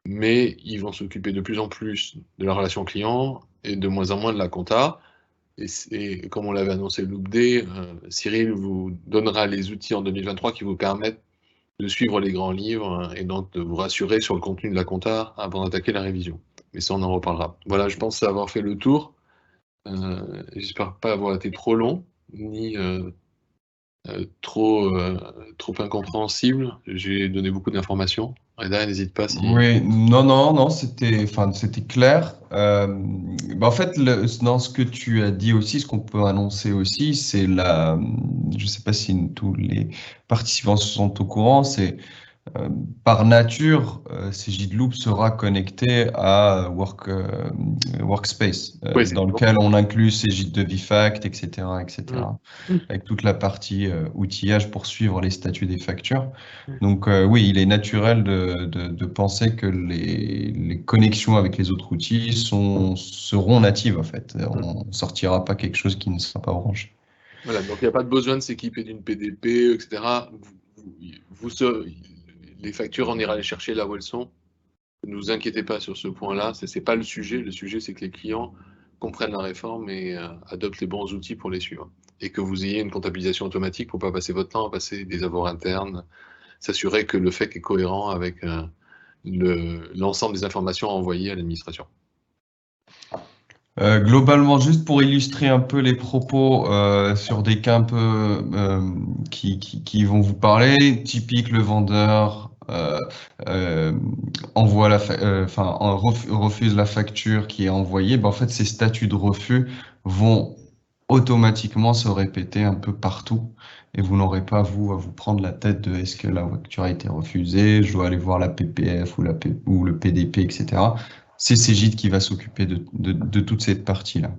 mais ils vont s'occuper de plus en plus de la relation client et de moins en moins de la compta. Et comme on l'avait annoncé le Loop Day, Cyril vous donnera les outils en 2023 qui vous permettent de suivre les grands livres et donc de vous rassurer sur le contenu de la compta avant d'attaquer la révision. Mais ça, on en reparlera. Voilà, je pense avoir fait le tour. J'espère pas avoir été trop long, ni trop incompréhensible. J'ai donné beaucoup d'informations. Reda, n'hésite pas si... Oui, non, c'était clair. En fait, dans ce que tu as dit aussi, ce qu'on peut annoncer aussi, c'est je sais pas si tous les participants sont au courant, c'est par nature, Cegid Loop sera connecté à Workspace, Oui, c'est dans bon. lequel on inclut Cegid de Vifact, etc., avec toute la partie outillage pour suivre les statuts des factures. Donc oui, il est naturel de penser que les connexions avec les autres outils seront natives en fait. On ne sortira pas quelque chose qui ne sera pas Orange. Voilà, donc il n'y a pas de besoin de s'équiper d'une PDP, etc. Les factures, on ira les chercher là où elles sont. Ne vous inquiétez pas sur ce point-là, ce n'est pas le sujet. Le sujet, c'est que les clients comprennent la réforme et adoptent les bons outils pour les suivre. Et que vous ayez une comptabilisation automatique pour ne pas passer votre temps à passer des avoirs internes, s'assurer que le FEC est cohérent avec l'ensemble des informations envoyées à l'administration. Globalement, juste pour illustrer un peu les propos sur des cas un peu qui vont vous parler, typique le vendeur envoie refuse la facture qui est envoyée, en fait ces statuts de refus vont automatiquement se répéter un peu partout et vous n'aurez pas vous à vous prendre la tête de est-ce que la facture a été refusée, je dois aller voir la PPF ou le PDP, etc. C'est Cegid qui va s'occuper de toute cette partie-là.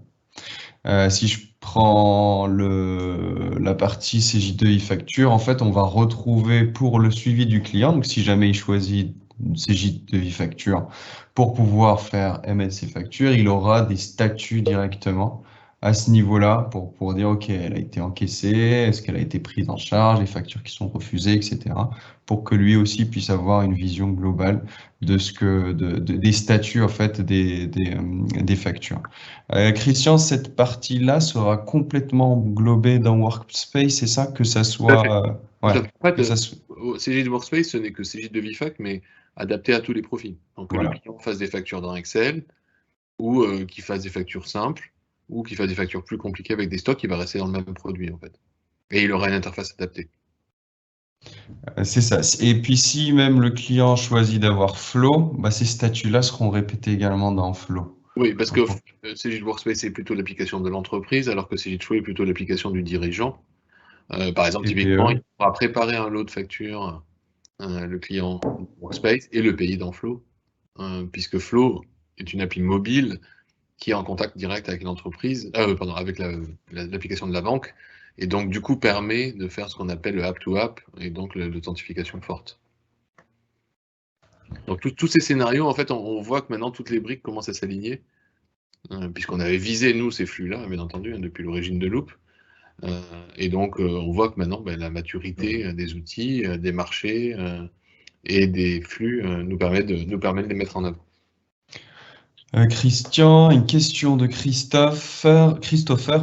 Si je prends la partie Cegid de e-facture, en fait, on va retrouver pour le suivi du client, donc si jamais il choisit Cegid de e-facture pour pouvoir émettre ses factures, il aura des statuts directement à ce niveau-là pour dire, OK, elle a été encaissée, est-ce qu'elle a été prise en charge, les factures qui sont refusées, etc. pour que lui aussi puisse avoir une vision globale des statuts en fait des factures. Christian, cette partie-là sera complètement englobée dans Workspace, c'est ça? Que ça soit... Cegid Workspace, ce n'est que Cegid de Vifact, mais adapté à tous les profils. Donc que le client fasse des factures dans Excel, ou qu'il fasse des factures simples, ou qu'il fasse des factures plus compliquées avec des stocks, il va rester dans le même produit en fait. Et il aura une interface adaptée. C'est ça. Et puis si même le client choisit d'avoir Flow, ces statuts-là seront répétés également dans Flow. Oui, parce que Cegid Workspace est plutôt l'application de l'entreprise, alors que Cegid Flow est plutôt l'application du dirigeant. Par exemple, typiquement, il TPE. pourra préparer un lot de factures, le client Workspace, et le payer dans Flow, puisque Flow est une appli mobile qui est en contact direct avec l'entreprise, avec l'application de la banque, et donc du coup permet de faire ce qu'on appelle le app-to-app, et donc l'authentification forte. Donc tous ces scénarios, en fait, on voit que maintenant toutes les briques commencent à s'aligner, puisqu'on avait visé, nous, ces flux-là, bien entendu, depuis l'origine de Loop. Et donc, on voit que maintenant, la maturité des outils, des marchés et des flux nous permet de les mettre en œuvre. Christian, une question de Christopher,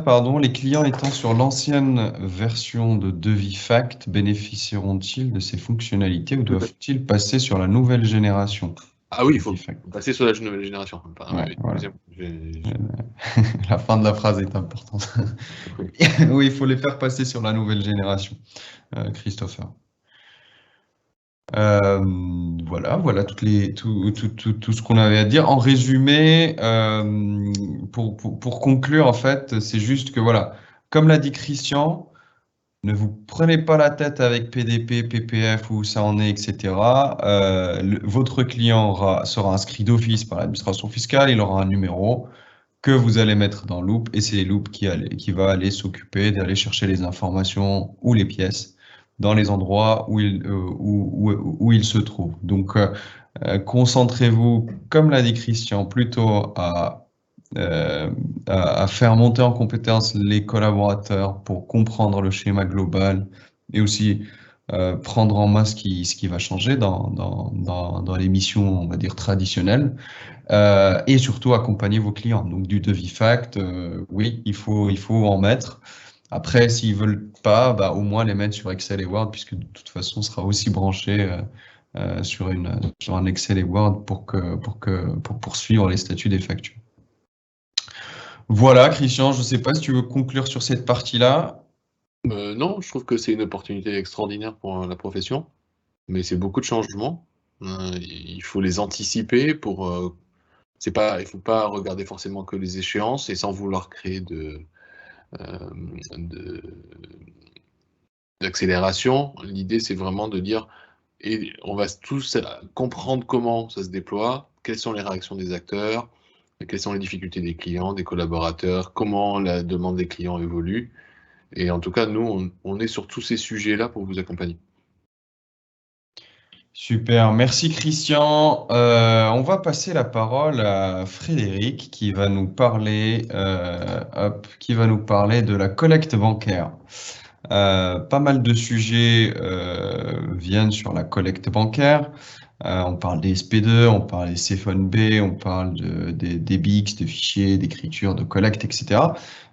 pardon. Les clients étant sur l'ancienne version de DeviFact bénéficieront-ils de ces fonctionnalités ou doivent-ils passer sur la nouvelle génération? Ah oui, il faut passer sur la nouvelle génération. Enfin, Ouais, voilà. j'ai- La fin de la phrase est importante. Oui, il faut les faire passer sur la nouvelle génération, Christopher. Voilà tout ce qu'on avait à dire. En résumé, pour conclure, en fait, c'est juste que voilà, comme l'a dit Christian, ne vous prenez pas la tête avec PDP, PPF, où ça en est, etc. Votre client sera inscrit d'office par l'administration fiscale, il aura un numéro que vous allez mettre dans Loop, et c'est Loop qui va aller s'occuper d'aller chercher les informations ou les pièces dans les endroits où il se trouve. Donc, concentrez-vous, comme l'a dit Christian, plutôt à faire monter en compétence les collaborateurs pour comprendre le schéma global et aussi prendre en main ce qui va changer dans les missions, on va dire, traditionnelles. Et surtout accompagner vos clients. Donc du DeviFact, oui, il faut en mettre. Après, s'ils veulent pas, au moins les mettre sur Excel et Word, puisque de toute façon, on sera aussi branché sur un Excel et Word pour poursuivre les statuts des factures. Voilà, Christian, je ne sais pas si tu veux conclure sur cette partie-là. Non, je trouve que c'est une opportunité extraordinaire pour la profession, mais c'est beaucoup de changements. Il faut les anticiper pour. Il ne faut pas regarder forcément que les échéances et sans vouloir créer d'accélération. L'idée, c'est vraiment de dire, et on va tous comprendre comment ça se déploie, quelles sont les réactions des acteurs, quelles sont les difficultés des clients, des collaborateurs, comment la demande des clients évolue. Et en tout cas, nous, on est sur tous ces sujets-là pour vous accompagner. Super, merci Christian. On va passer la parole à Frédéric qui va nous parler, de la collecte bancaire. Pas mal de sujets viennent sur la collecte bancaire. On parle des SP2, on parle des CFONB, on parle des BICS, de fichiers, d'écriture, de collecte, etc.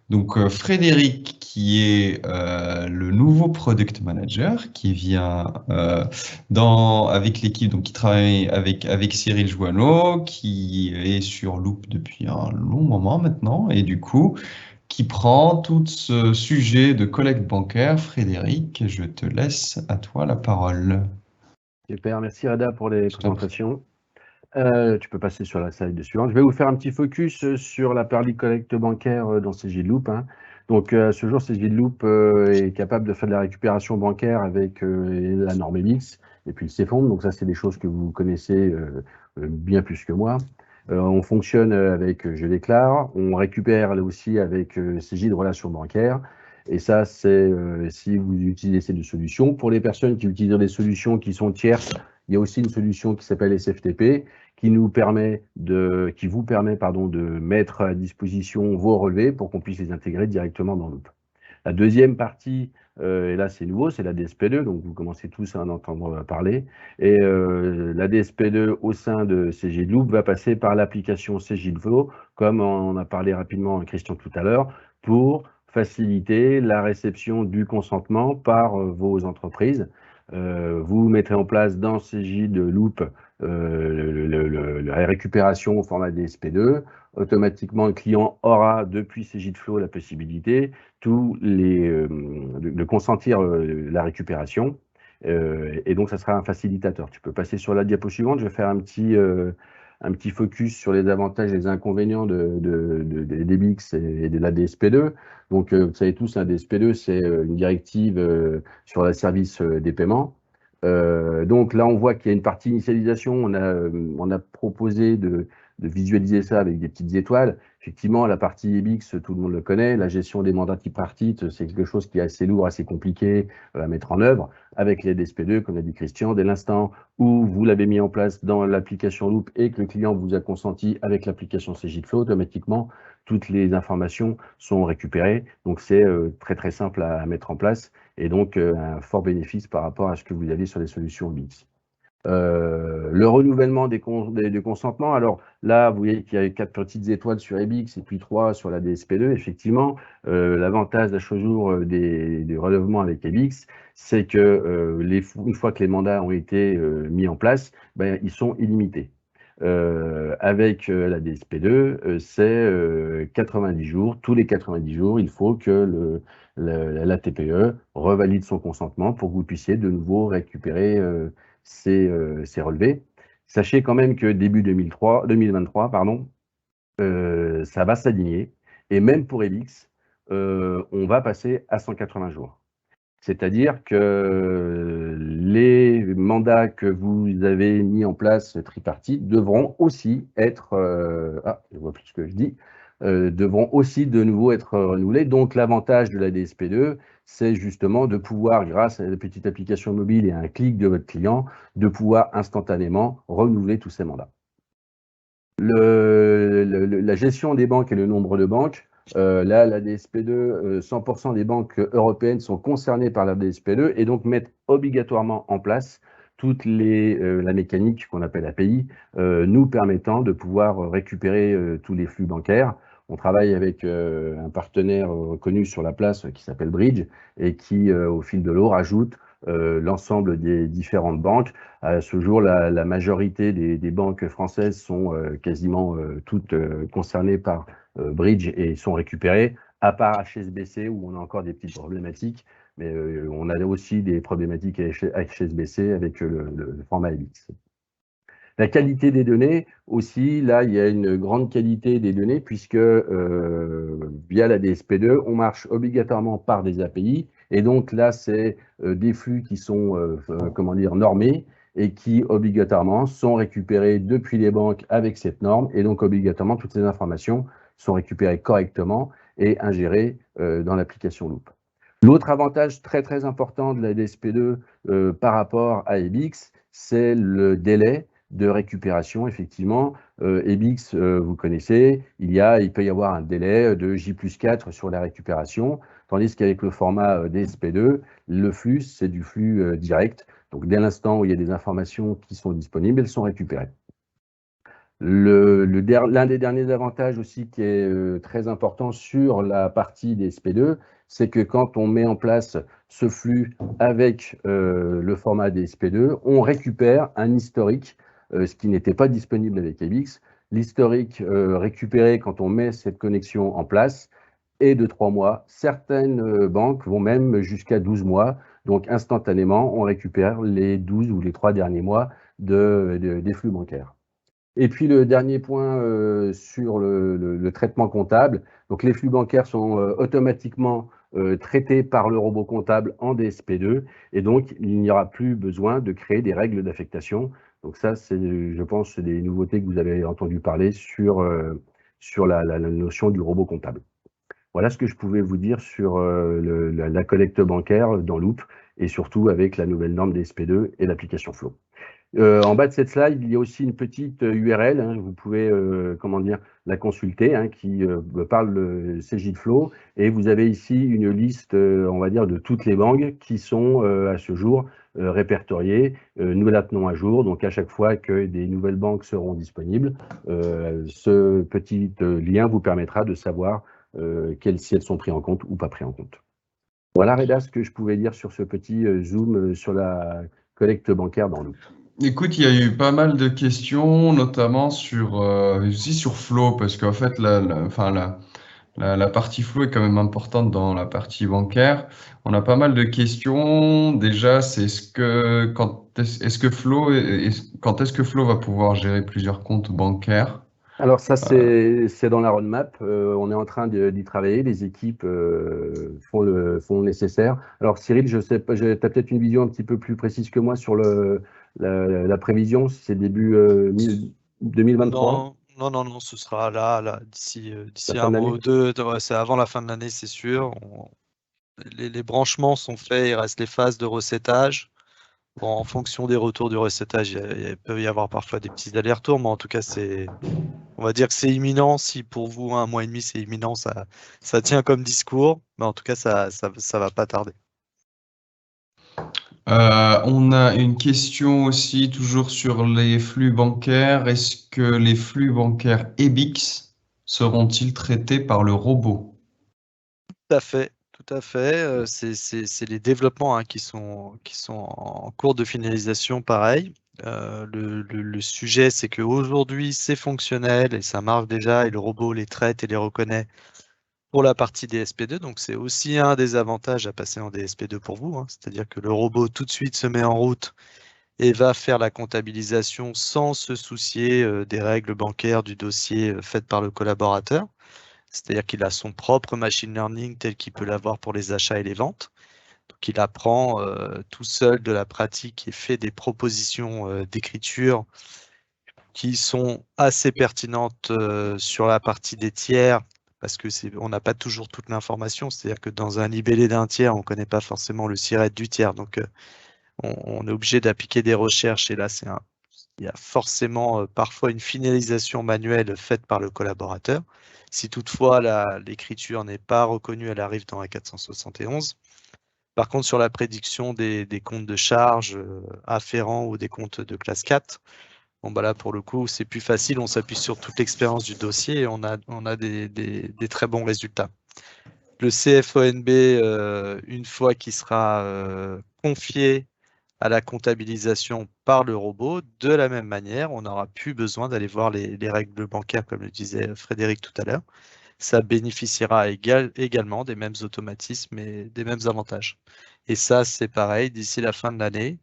Donc Frédéric, qui est le nouveau product manager, qui vient avec l'équipe, donc qui travaille avec Cyril Joanneau, qui est sur Loop depuis un long moment maintenant, et du coup, qui prend tout ce sujet de collecte bancaire. Frédéric, je te laisse à toi la parole. Super, merci Reda pour les présentations. Tu peux passer sur la slide suivante. Je vais vous faire un petit focus sur la partie collecte bancaire dans Cegid Loop. Donc à ce jour, Cegid Loop est capable de faire de la récupération bancaire avec la norme EMIX et puis le CFONB. Donc ça, c'est des choses que vous connaissez bien plus que moi. On fonctionne avec Je déclare. On récupère là aussi avec Cegid Relations bancaires. Et ça, c'est si vous utilisez ces deux solutions. Pour les personnes qui utilisent des solutions qui sont tierces, il y a aussi une solution qui s'appelle SFTP qui vous permet de mettre à disposition vos relevés pour qu'on puisse les intégrer directement dans Loop. La deuxième partie, et là c'est nouveau, c'est la DSP2, donc vous commencez tous à en entendre parler. Et la DSP2 au sein de Cegid Loop va passer par l'application Cegid Flow, comme on a parlé rapidement Christian tout à l'heure, pour faciliter la réception du consentement par vos entreprises. Vous mettrez en place dans Cegid Loop la récupération au format DSP2. Automatiquement, le client aura depuis Cegid Flow la possibilité de consentir la récupération. Et donc, ça sera un facilitateur. Tu peux passer sur la diapo suivante. Je vais faire un petit un petit focus sur les avantages et les inconvénients des BICS et de la DSP2. Donc, vous savez tous, un DSP2, c'est une directive sur le service des paiements. Donc là, on voit qu'il y a une partie initialisation. On a proposé de visualiser ça avec des petites étoiles. Effectivement, la partie EBIX, tout le monde le connaît. La gestion des mandats tripartites, c'est quelque chose qui est assez lourd, assez compliqué à mettre en œuvre. Avec les DSP2, comme l'a dit Christian, dès l'instant où vous l'avez mis en place dans l'application Loop et que le client vous a consenti avec l'application Cegidflow, automatiquement, toutes les informations sont récupérées. Donc, c'est très, très simple à mettre en place et donc un fort bénéfice par rapport à ce que vous avez sur les solutions EBIX. Le renouvellement des consentements. Alors là, vous voyez qu'il y a 4 petites étoiles sur EBIX et puis 3 sur la DSP2. Effectivement, l'avantage à ce jour des relèvements avec EBIX, c'est que une fois que les mandats ont été mis en place, ben, ils sont illimités. Avec la DSP2, c'est 90 jours. Tous les 90 jours, il faut que la TPE revalide son consentement pour que vous puissiez de nouveau récupérer ces relevés. Sachez quand même que début 2023, ça va s'aligner. Et même pour EBIX, on va passer à 180 jours. C'est-à-dire que les mandats que vous avez mis en place tripartite devront aussi être, je vois plus ce que je dis, devront aussi de nouveau être renouvelés. Donc l'avantage de la DSP2, c'est justement de pouvoir, grâce à la petite application mobile et à un clic de votre client, de pouvoir instantanément renouveler tous ces mandats. La gestion des banques et le nombre de banques, là, la DSP2, 100% des banques européennes sont concernées par la DSP2 et donc mettent obligatoirement en place toute la mécanique qu'on appelle API, nous permettant de pouvoir récupérer tous les flux bancaires. On travaille avec un partenaire reconnu sur la place qui s'appelle Bridge et qui, au fil de l'eau, rajoute l'ensemble des différentes banques. À ce jour, la majorité des banques françaises sont quasiment toutes concernées par Bridge et sont récupérées, à part HSBC où on a encore des petites problématiques, mais on a aussi des problématiques avec HSBC avec le format EBIX. La qualité des données aussi, là, il y a une grande qualité des données puisque via la DSP2, on marche obligatoirement par des API et donc là, c'est des flux qui sont, normés et qui obligatoirement sont récupérés depuis les banques avec cette norme et donc obligatoirement toutes ces informations sont récupérées correctement et ingérées dans l'application Loop. L'autre avantage très très important de la DSP2 par rapport à EBIX, c'est le délai de récupération, effectivement. EBIX, vous connaissez, il peut y avoir un délai de J+4 sur la récupération, tandis qu'avec le format DSP2, le flux, c'est du flux direct. Donc, dès l'instant où il y a des informations qui sont disponibles, elles sont récupérées. L'un des derniers avantages aussi qui est très important sur la partie DSP2, c'est que quand on met en place ce flux avec le format DSP2, on récupère un historique, ce qui n'était pas disponible avec EBIX. L'historique récupéré quand on met cette connexion en place est de 3 mois. Certaines banques vont même jusqu'à 12 mois. Donc, instantanément, on récupère les 12 ou les 3 derniers mois des flux bancaires. Et puis le dernier point sur le traitement comptable. Donc les flux bancaires sont automatiquement traités par le robot comptable en DSP2 et donc il n'y aura plus besoin de créer des règles d'affectation. Donc ça, je pense, c'est des nouveautés que vous avez entendu parler sur la notion du robot comptable. Voilà ce que je pouvais vous dire sur la collecte bancaire dans Loop et surtout avec la nouvelle norme DSP2 et l'application Flow. En bas de cette slide, il y a aussi une petite URL, hein, vous pouvez la consulter, hein, qui parle de Cegidflow, et vous avez ici une liste, on va dire, de toutes les banques qui sont à ce jour répertoriées, nous la tenons à jour, donc à chaque fois que des nouvelles banques seront disponibles, ce petit lien vous permettra de savoir si elles sont prises en compte ou pas prises en compte. Voilà, Reda, ce que je pouvais dire sur ce petit zoom sur la collecte bancaire dans Loop. Écoute, il y a eu pas mal de questions, notamment aussi sur Flow, parce qu'en fait, la partie flow est quand même importante dans la partie bancaire. On a pas mal de questions. Déjà, c'est quand est-ce que Flow va pouvoir gérer plusieurs comptes bancaires? Alors ça, c'est dans la roadmap. On est en train d'y travailler. Les équipes font le nécessaire. Alors Cyril, je sais pas, tu as peut-être une vision un petit peu plus précise que moi sur la prévision. C'est début 2023, Non, ce sera là, d'ici la fin un de mois l'année. ou deux. Ouais, c'est avant la fin de l'année, c'est sûr. Les branchements sont faits, il reste les phases de recettage. Bon, en fonction des retours du recettage, il peut y avoir parfois des petits allers-retours, mais en tout cas, on va dire que c'est imminent. Si pour vous, 1 mois et demi, c'est imminent, ça tient comme discours, mais en tout cas, ça va pas tarder. On a une question aussi toujours sur les flux bancaires. Est-ce que les flux bancaires EBIX seront-ils traités par le robot? Tout à fait, tout à fait. C'est les développements hein, qui sont en cours de finalisation, pareil. Le sujet, c'est qu'aujourd'hui, c'est fonctionnel et ça marche déjà, et le robot les traite et les reconnaît pour la partie DSP2. Donc, c'est aussi un des avantages à passer en DSP2 pour vous, hein. C'est-à-dire que le robot tout de suite se met en route et va faire la comptabilisation sans se soucier des règles bancaires du dossier fait par le collaborateur. C'est-à-dire qu'il a son propre machine learning tel qu'il peut l'avoir pour les achats et les ventes. Donc, il apprend tout seul de la pratique et fait des propositions d'écriture qui sont assez pertinentes sur la partie des tiers, parce que on n'a pas toujours toute l'information. C'est-à-dire que dans un libellé d'un tiers, on ne connaît pas forcément le siret du tiers. Donc, on est obligé d'appliquer des recherches. Et là, il y a forcément parfois une finalisation manuelle faite par le collaborateur. Si toutefois l'écriture n'est pas reconnue, elle arrive dans la 471. Par contre, sur la prédiction des comptes de charge afférents ou des comptes de classe 4, bon, bah là, pour le coup, c'est plus facile. On s'appuie sur toute l'expérience du dossier et on a des très bons résultats. Le CFONB, une fois qu'il sera confié à la comptabilisation par le robot, de la même manière, on n'aura plus besoin d'aller voir les règles bancaires, comme le disait Frédéric tout à l'heure. Ça bénéficiera également des mêmes automatismes et des mêmes avantages. Et ça, c'est pareil, d'ici la fin de l'année,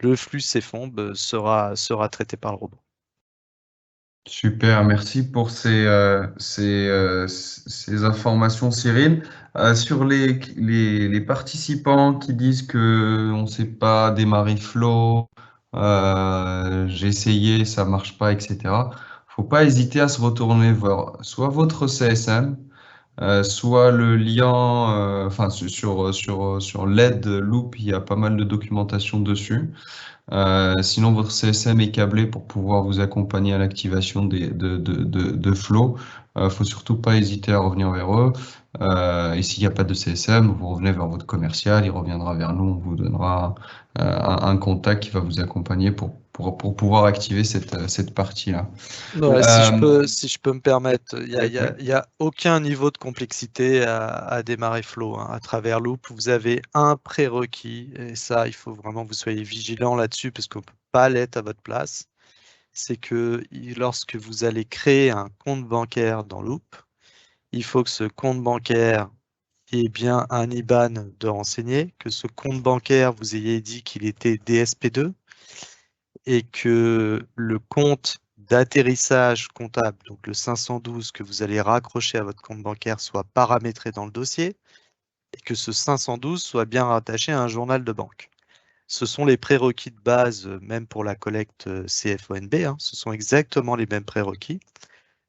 le flux CFONB sera traité par le robot. Super, merci pour ces informations, Cyril. Sur les participants qui disent que on ne sait pas démarrer Flow, j'ai essayé, ça marche pas, etc. Faut pas hésiter à se retourner vers soit votre CSM, soit le lien, enfin sur l'aide Loop, il y a pas mal de documentation dessus. Sinon, votre CSM est câblé pour pouvoir vous accompagner à l'activation de Flow. Faut surtout pas hésiter à revenir vers eux. Et s'il n'y a pas de CSM, vous revenez vers votre commercial, il reviendra vers nous, on vous donnera un contact qui va vous accompagner pour pouvoir activer cette partie-là. Ouais, si je peux me permettre, il y a aucun niveau de complexité à démarrer Flow, hein. À travers Loop, vous avez un prérequis, et ça, il faut vraiment que vous soyez vigilant là-dessus, parce qu'on ne peut pas l'être à votre place. C'est que lorsque vous allez créer un compte bancaire dans Loop, il faut que ce compte bancaire ait bien un IBAN de renseigner, que ce compte bancaire, vous ayez dit qu'il était DSP2, et que le compte d'atterrissage comptable, donc le 512 que vous allez raccrocher à votre compte bancaire, soit paramétré dans le dossier, et que ce 512 soit bien rattaché à un journal de banque. Ce sont les prérequis de base, même pour la collecte CFONB, hein, ce sont exactement les mêmes prérequis.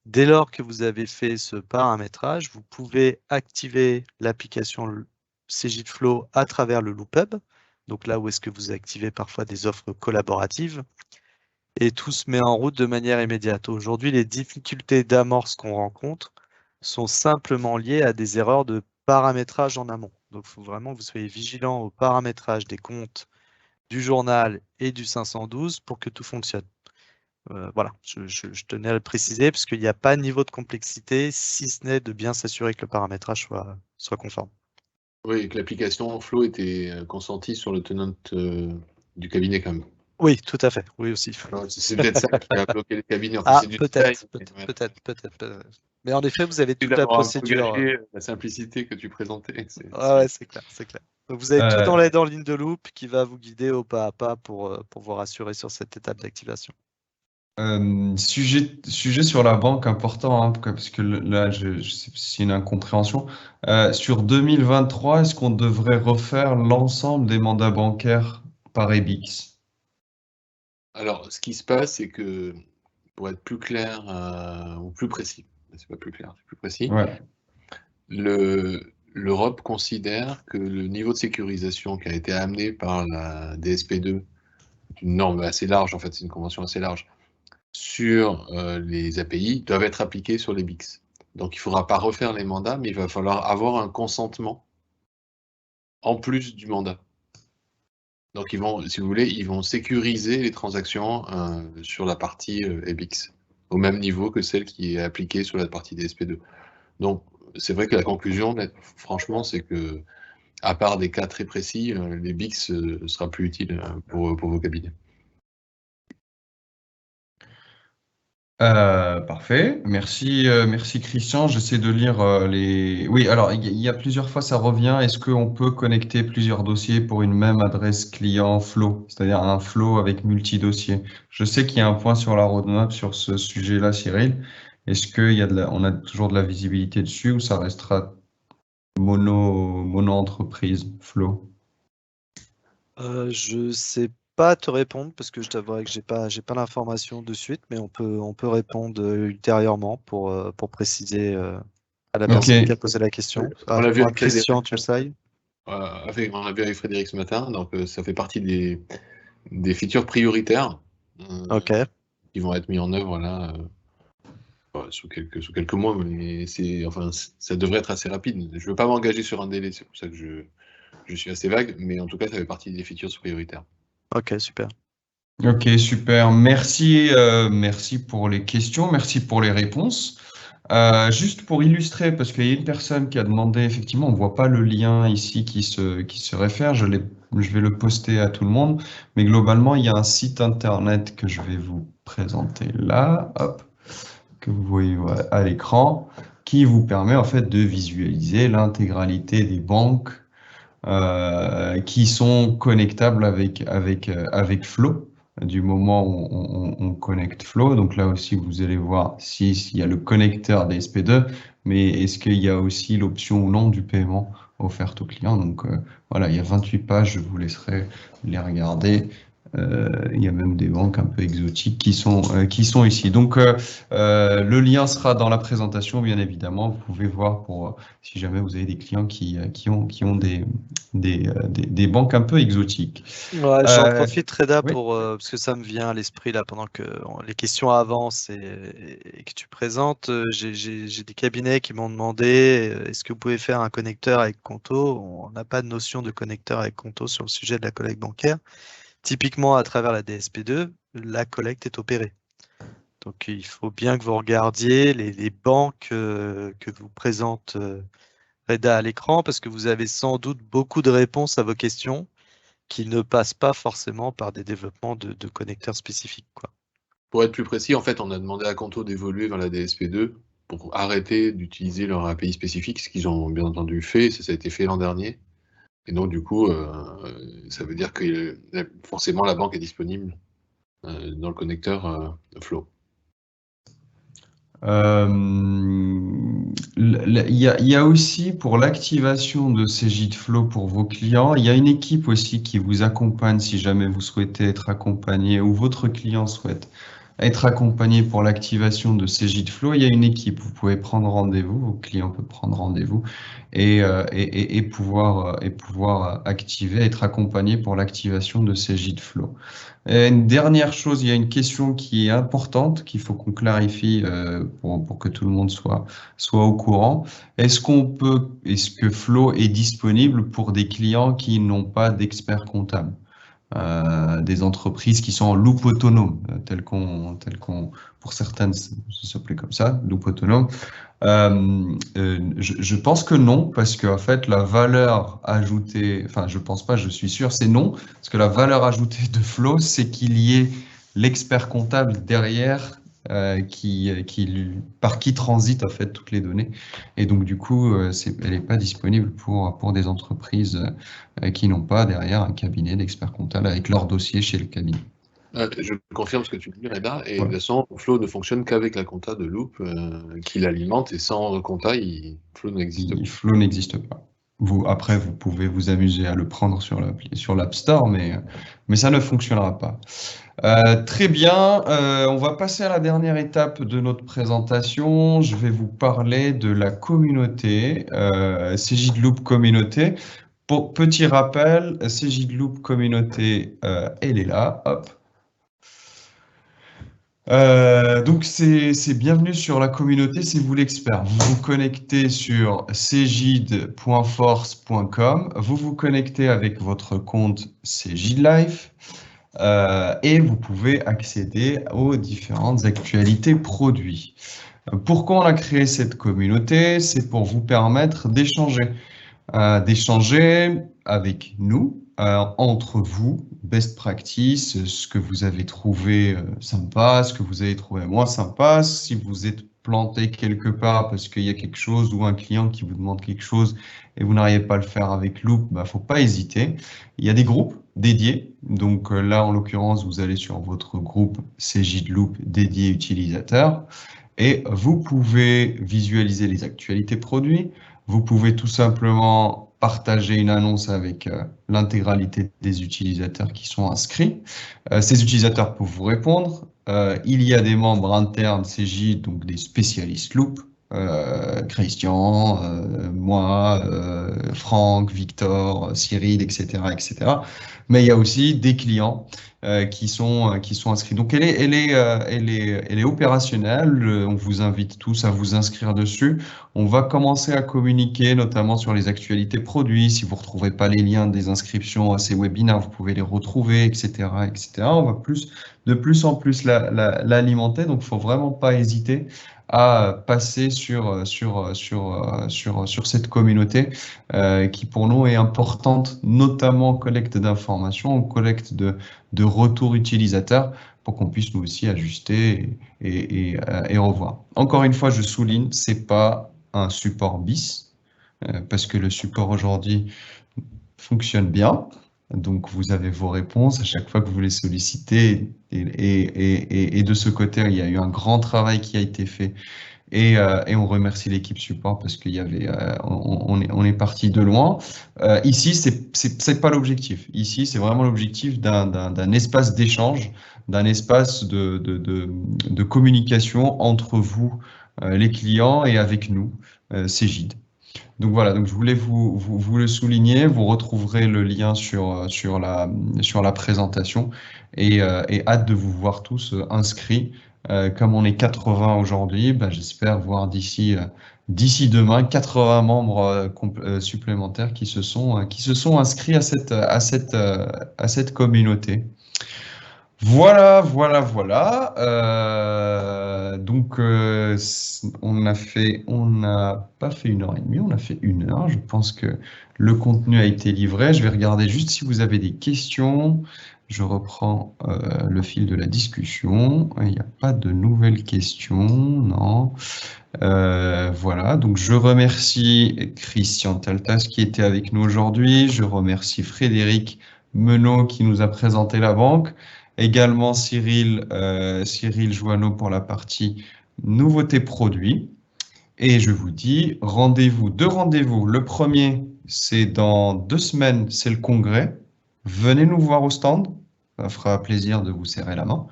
Dès lors que vous avez fait ce paramétrage, vous pouvez activer l'application CJFlow à travers le LoopHub, donc là où est-ce que vous activez parfois des offres collaboratives, et tout se met en route de manière immédiate. Aujourd'hui, les difficultés d'amorce qu'on rencontre sont simplement liées à des erreurs de paramétrage en amont. Donc, il faut vraiment que vous soyez vigilant au paramétrage des comptes du journal et du 512 pour que tout fonctionne. Voilà, je tenais à le préciser parce qu'il n'y a pas de niveau de complexité, si ce n'est de bien s'assurer que le paramétrage soit conforme. Oui, et que l'application Flow était consentie sur le tenant du cabinet quand même. Oui, tout à fait, oui aussi. C'est peut-être ça qui a bloqué le cabinet. Ah, c'est du peut-être. Mais en effet, vous avez toute la D'avoir procédure. engagé la simplicité que tu présentais. Ah ouais, c'est clair, c'est clair. Donc, vous avez tout dans ligne de loop qui va vous guider au pas à pas pour vous rassurer sur cette étape d'activation. Sujet sur la banque important, hein, parce que là, je sais pas si c'est une incompréhension. Sur 2023, est-ce qu'on devrait refaire l'ensemble des mandats bancaires par EBIX? Alors, ce qui se passe, c'est que, pour être plus clair ou plus précis, c'est pas plus clair, c'est plus précis, Ouais. l'Europe considère que le niveau de sécurisation qui a été amené par la DSP2, une norme assez large, en fait, c'est une convention assez large, sur les API, doivent être appliqués sur les BICS. Donc, il ne faudra pas refaire les mandats, mais il va falloir avoir un consentement en plus du mandat. Donc, ils vont, si vous voulez, ils vont sécuriser les transactions sur la partie EBIX, au même niveau que celle qui est appliquée sur la partie DSP2. Donc, c'est vrai que la conclusion, franchement, c'est que, à part des cas très précis, les BIX ne sera plus utile pour vos cabinets. Parfait. Merci, merci Christian. J'essaie de lire les. Oui, alors il y a plusieurs fois ça revient. Est-ce qu'on peut connecter plusieurs dossiers pour une même adresse client flow, c'est-à-dire un flow avec multi-dossiers? Je sais qu'il y a un point sur la roadmap sur ce sujet-là, Cyril. Est-ce qu'il y a on a toujours de la visibilité dessus ou ça restera mono entreprise flow? Je sais pas te répondre parce que je t'avouerai que j'ai pas l'information de suite, mais on peut répondre ultérieurement pour préciser à la personne qui a posé la question. On l'a vu avec Christian, tu le sais. on l'a vu avec Frédéric ce matin, donc ça fait partie des features prioritaires Ok. qui vont être mis en œuvre là sous quelques mois, mais enfin, ça devrait être assez rapide. Je ne veux pas m'engager sur un délai, c'est pour ça que je suis assez vague, mais en tout cas, ça fait partie des features prioritaires. Ok, super. Ok, super. Merci, merci pour les questions, merci pour les réponses. Juste pour illustrer, parce qu'il y a une personne qui a demandé, effectivement, on ne voit pas le lien ici qui se réfère, je vais le poster à tout le monde, mais globalement, il y a un site internet que je vais vous présenter là, hop, que vous voyez à l'écran, qui vous permet en fait de visualiser l'intégralité des banques qui sont connectables avec Flow du moment où on connecte Flow. Donc là aussi, vous allez voir s'il y a le connecteur DSP2, mais est-ce qu'il y a aussi l'option ou non du paiement offerte au client. Donc voilà, il y a 28 pages, je vous laisserai les regarder. Il y a même des banques un peu exotiques qui sont ici. Donc le lien sera dans la présentation, bien évidemment. Vous pouvez voir pour si jamais vous avez des clients qui ont des banques un peu exotiques. Ouais, j'en profite, Reda, oui. parce que ça me vient à l'esprit là pendant que les questions avancent et que tu présentes. J'ai des cabinets qui m'ont demandé est-ce que vous pouvez faire un connecteur avec Conto? On n'a pas de notion de connecteur avec Conto sur le sujet de la collecte bancaire. Typiquement, à travers la DSP2, la collecte est opérée. Donc, il faut bien que vous regardiez les banques que vous présente Reda à l'écran, parce que vous avez sans doute beaucoup de réponses à vos questions qui ne passent pas forcément par des développements de connecteurs spécifiques, quoi. Pour être plus précis, en fait, on a demandé à Conto d'évoluer vers la DSP2 pour arrêter d'utiliser leur API spécifique, ce qu'ils ont bien entendu fait, ça a été fait l'an dernier. Et donc, du coup, ça veut dire que forcément la banque est disponible dans le connecteur Flow. Il y a aussi pour l'activation de ces gîtes Flow pour vos clients, il y a une équipe aussi qui vous accompagne si jamais vous souhaitez être accompagné ou votre client souhaite être accompagné pour l'activation de ces gîtes Flow. Il y a une équipe, vous pouvez prendre rendez-vous, vos clients peuvent prendre rendez-vous et pouvoir activer, être accompagné pour l'activation de ces gîtes Flow. Une dernière chose, il y a une question qui est importante, qu'il faut qu'on clarifie pour que tout le monde soit au courant. Est-ce que Flow est disponible pour des clients qui n'ont pas d'expert comptable? Des entreprises qui sont en loup autonome, telles qu'on, pour certaines, ça s'appelait comme ça, loup autonome. Je pense que non, parce que en fait, la valeur ajoutée, enfin, je pense pas, je suis sûr, c'est non, parce que la valeur ajoutée de Flow, c'est qu'il y ait l'expert comptable derrière par qui transitent en fait toutes les données. Et donc du coup, elle n'est pas disponible pour des entreprises qui n'ont pas derrière un cabinet d'experts comptables avec leur dossier chez le cabinet. Je confirme ce que tu dis, Reda, et de Voilà. toute façon, Flow ne fonctionne qu'avec la compta de Loop qui l'alimente, et sans compta, Flow n'existe pas. Flow n'existe pas. Après, vous pouvez vous amuser à le prendre sur l'App Store, mais ça ne fonctionnera pas. Très bien, on va passer à la dernière étape de notre présentation. Je vais vous parler de la communauté, Cegid-Loop Communauté. Pour petit rappel, Cegid-Loop Communauté, elle est là, hop. Donc c'est bienvenue sur la communauté, c'est vous l'expert. Vous vous connectez sur cegid.force.com, vous vous connectez avec votre compte Cegid Life et vous pouvez accéder aux différentes actualités produits. Pourquoi on a créé cette communauté? C'est pour vous permettre d'échanger avec nous, entre vous, best practice, ce que vous avez trouvé sympa, ce que vous avez trouvé moins sympa, si vous êtes planté quelque part parce qu'il y a quelque chose ou un client qui vous demande quelque chose et vous n'arrivez pas à le faire avec Loop, bah, faut pas hésiter. Il y a des groupes dédiés. Donc là, en l'occurrence, vous allez sur votre groupe Cegid Loop dédié utilisateur et vous pouvez visualiser les actualités produits. Vous pouvez tout simplement partager une annonce avec l'intégralité des utilisateurs qui sont inscrits. Ces utilisateurs peuvent vous répondre. Il y a des membres internes Cegid, donc des spécialistes Loop, Christian, moi, Franck, Victor, Cyril, etc., etc. Mais il y a aussi des clients qui sont inscrits. Donc elle est opérationnelle. On vous invite tous à vous inscrire dessus. On va commencer à communiquer notamment sur les actualités produits. Si vous ne retrouvez pas les liens des inscriptions à ces webinaires, vous pouvez les retrouver, etc., etc. On va de plus en plus l'alimenter. Donc, il ne faut vraiment pas hésiter à passer sur cette communauté qui pour nous est importante, notamment en collecte d'informations, en collecte de retours utilisateurs pour qu'on puisse nous aussi ajuster et revoir. Encore une fois, je souligne, c'est pas un support bis, parce que le support aujourd'hui fonctionne bien. Donc, vous avez vos réponses à chaque fois que vous les sollicitez. Et de ce côté, il y a eu un grand travail qui a été fait. Et on remercie l'équipe support parce qu'il y avait, on est parti de loin. Ici, c'est pas l'objectif. Ici, c'est vraiment l'objectif d'un espace d'échange, d'un espace de communication entre vous, les clients, et avec nous, Cegid. Donc voilà, donc je voulais vous le souligner. Vous retrouverez le lien sur la présentation et hâte de vous voir tous inscrits. Comme on est 80 aujourd'hui, bah, j'espère voir d'ici demain 80 membres supplémentaires qui se sont inscrits à cette communauté. Voilà. Donc, on n'a pas fait 1h30, on a fait 1 heure. Je pense que le contenu a été livré. Je vais regarder juste si vous avez des questions. Je reprends le fil de la discussion. Il n'y a pas de nouvelles questions, non. Voilà, donc je remercie Christian Taltas qui était avec nous aujourd'hui. Je remercie Frédéric Menot qui nous a présenté la banque. Également Cyril Joanneau pour la partie nouveautés produits. Et je vous dis deux rendez-vous. Le premier, c'est dans 2 semaines, c'est le congrès. Venez nous voir au stand. Ça fera plaisir de vous serrer la main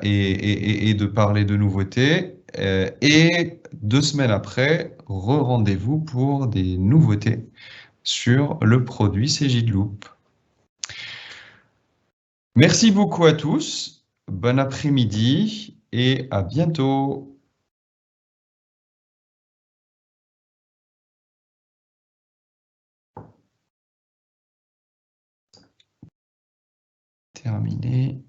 et de parler de nouveautés. Et 2 semaines après, rendez-vous pour des nouveautés sur le produit Cegid Loop. Merci beaucoup à tous, bon après-midi et à bientôt. Terminé.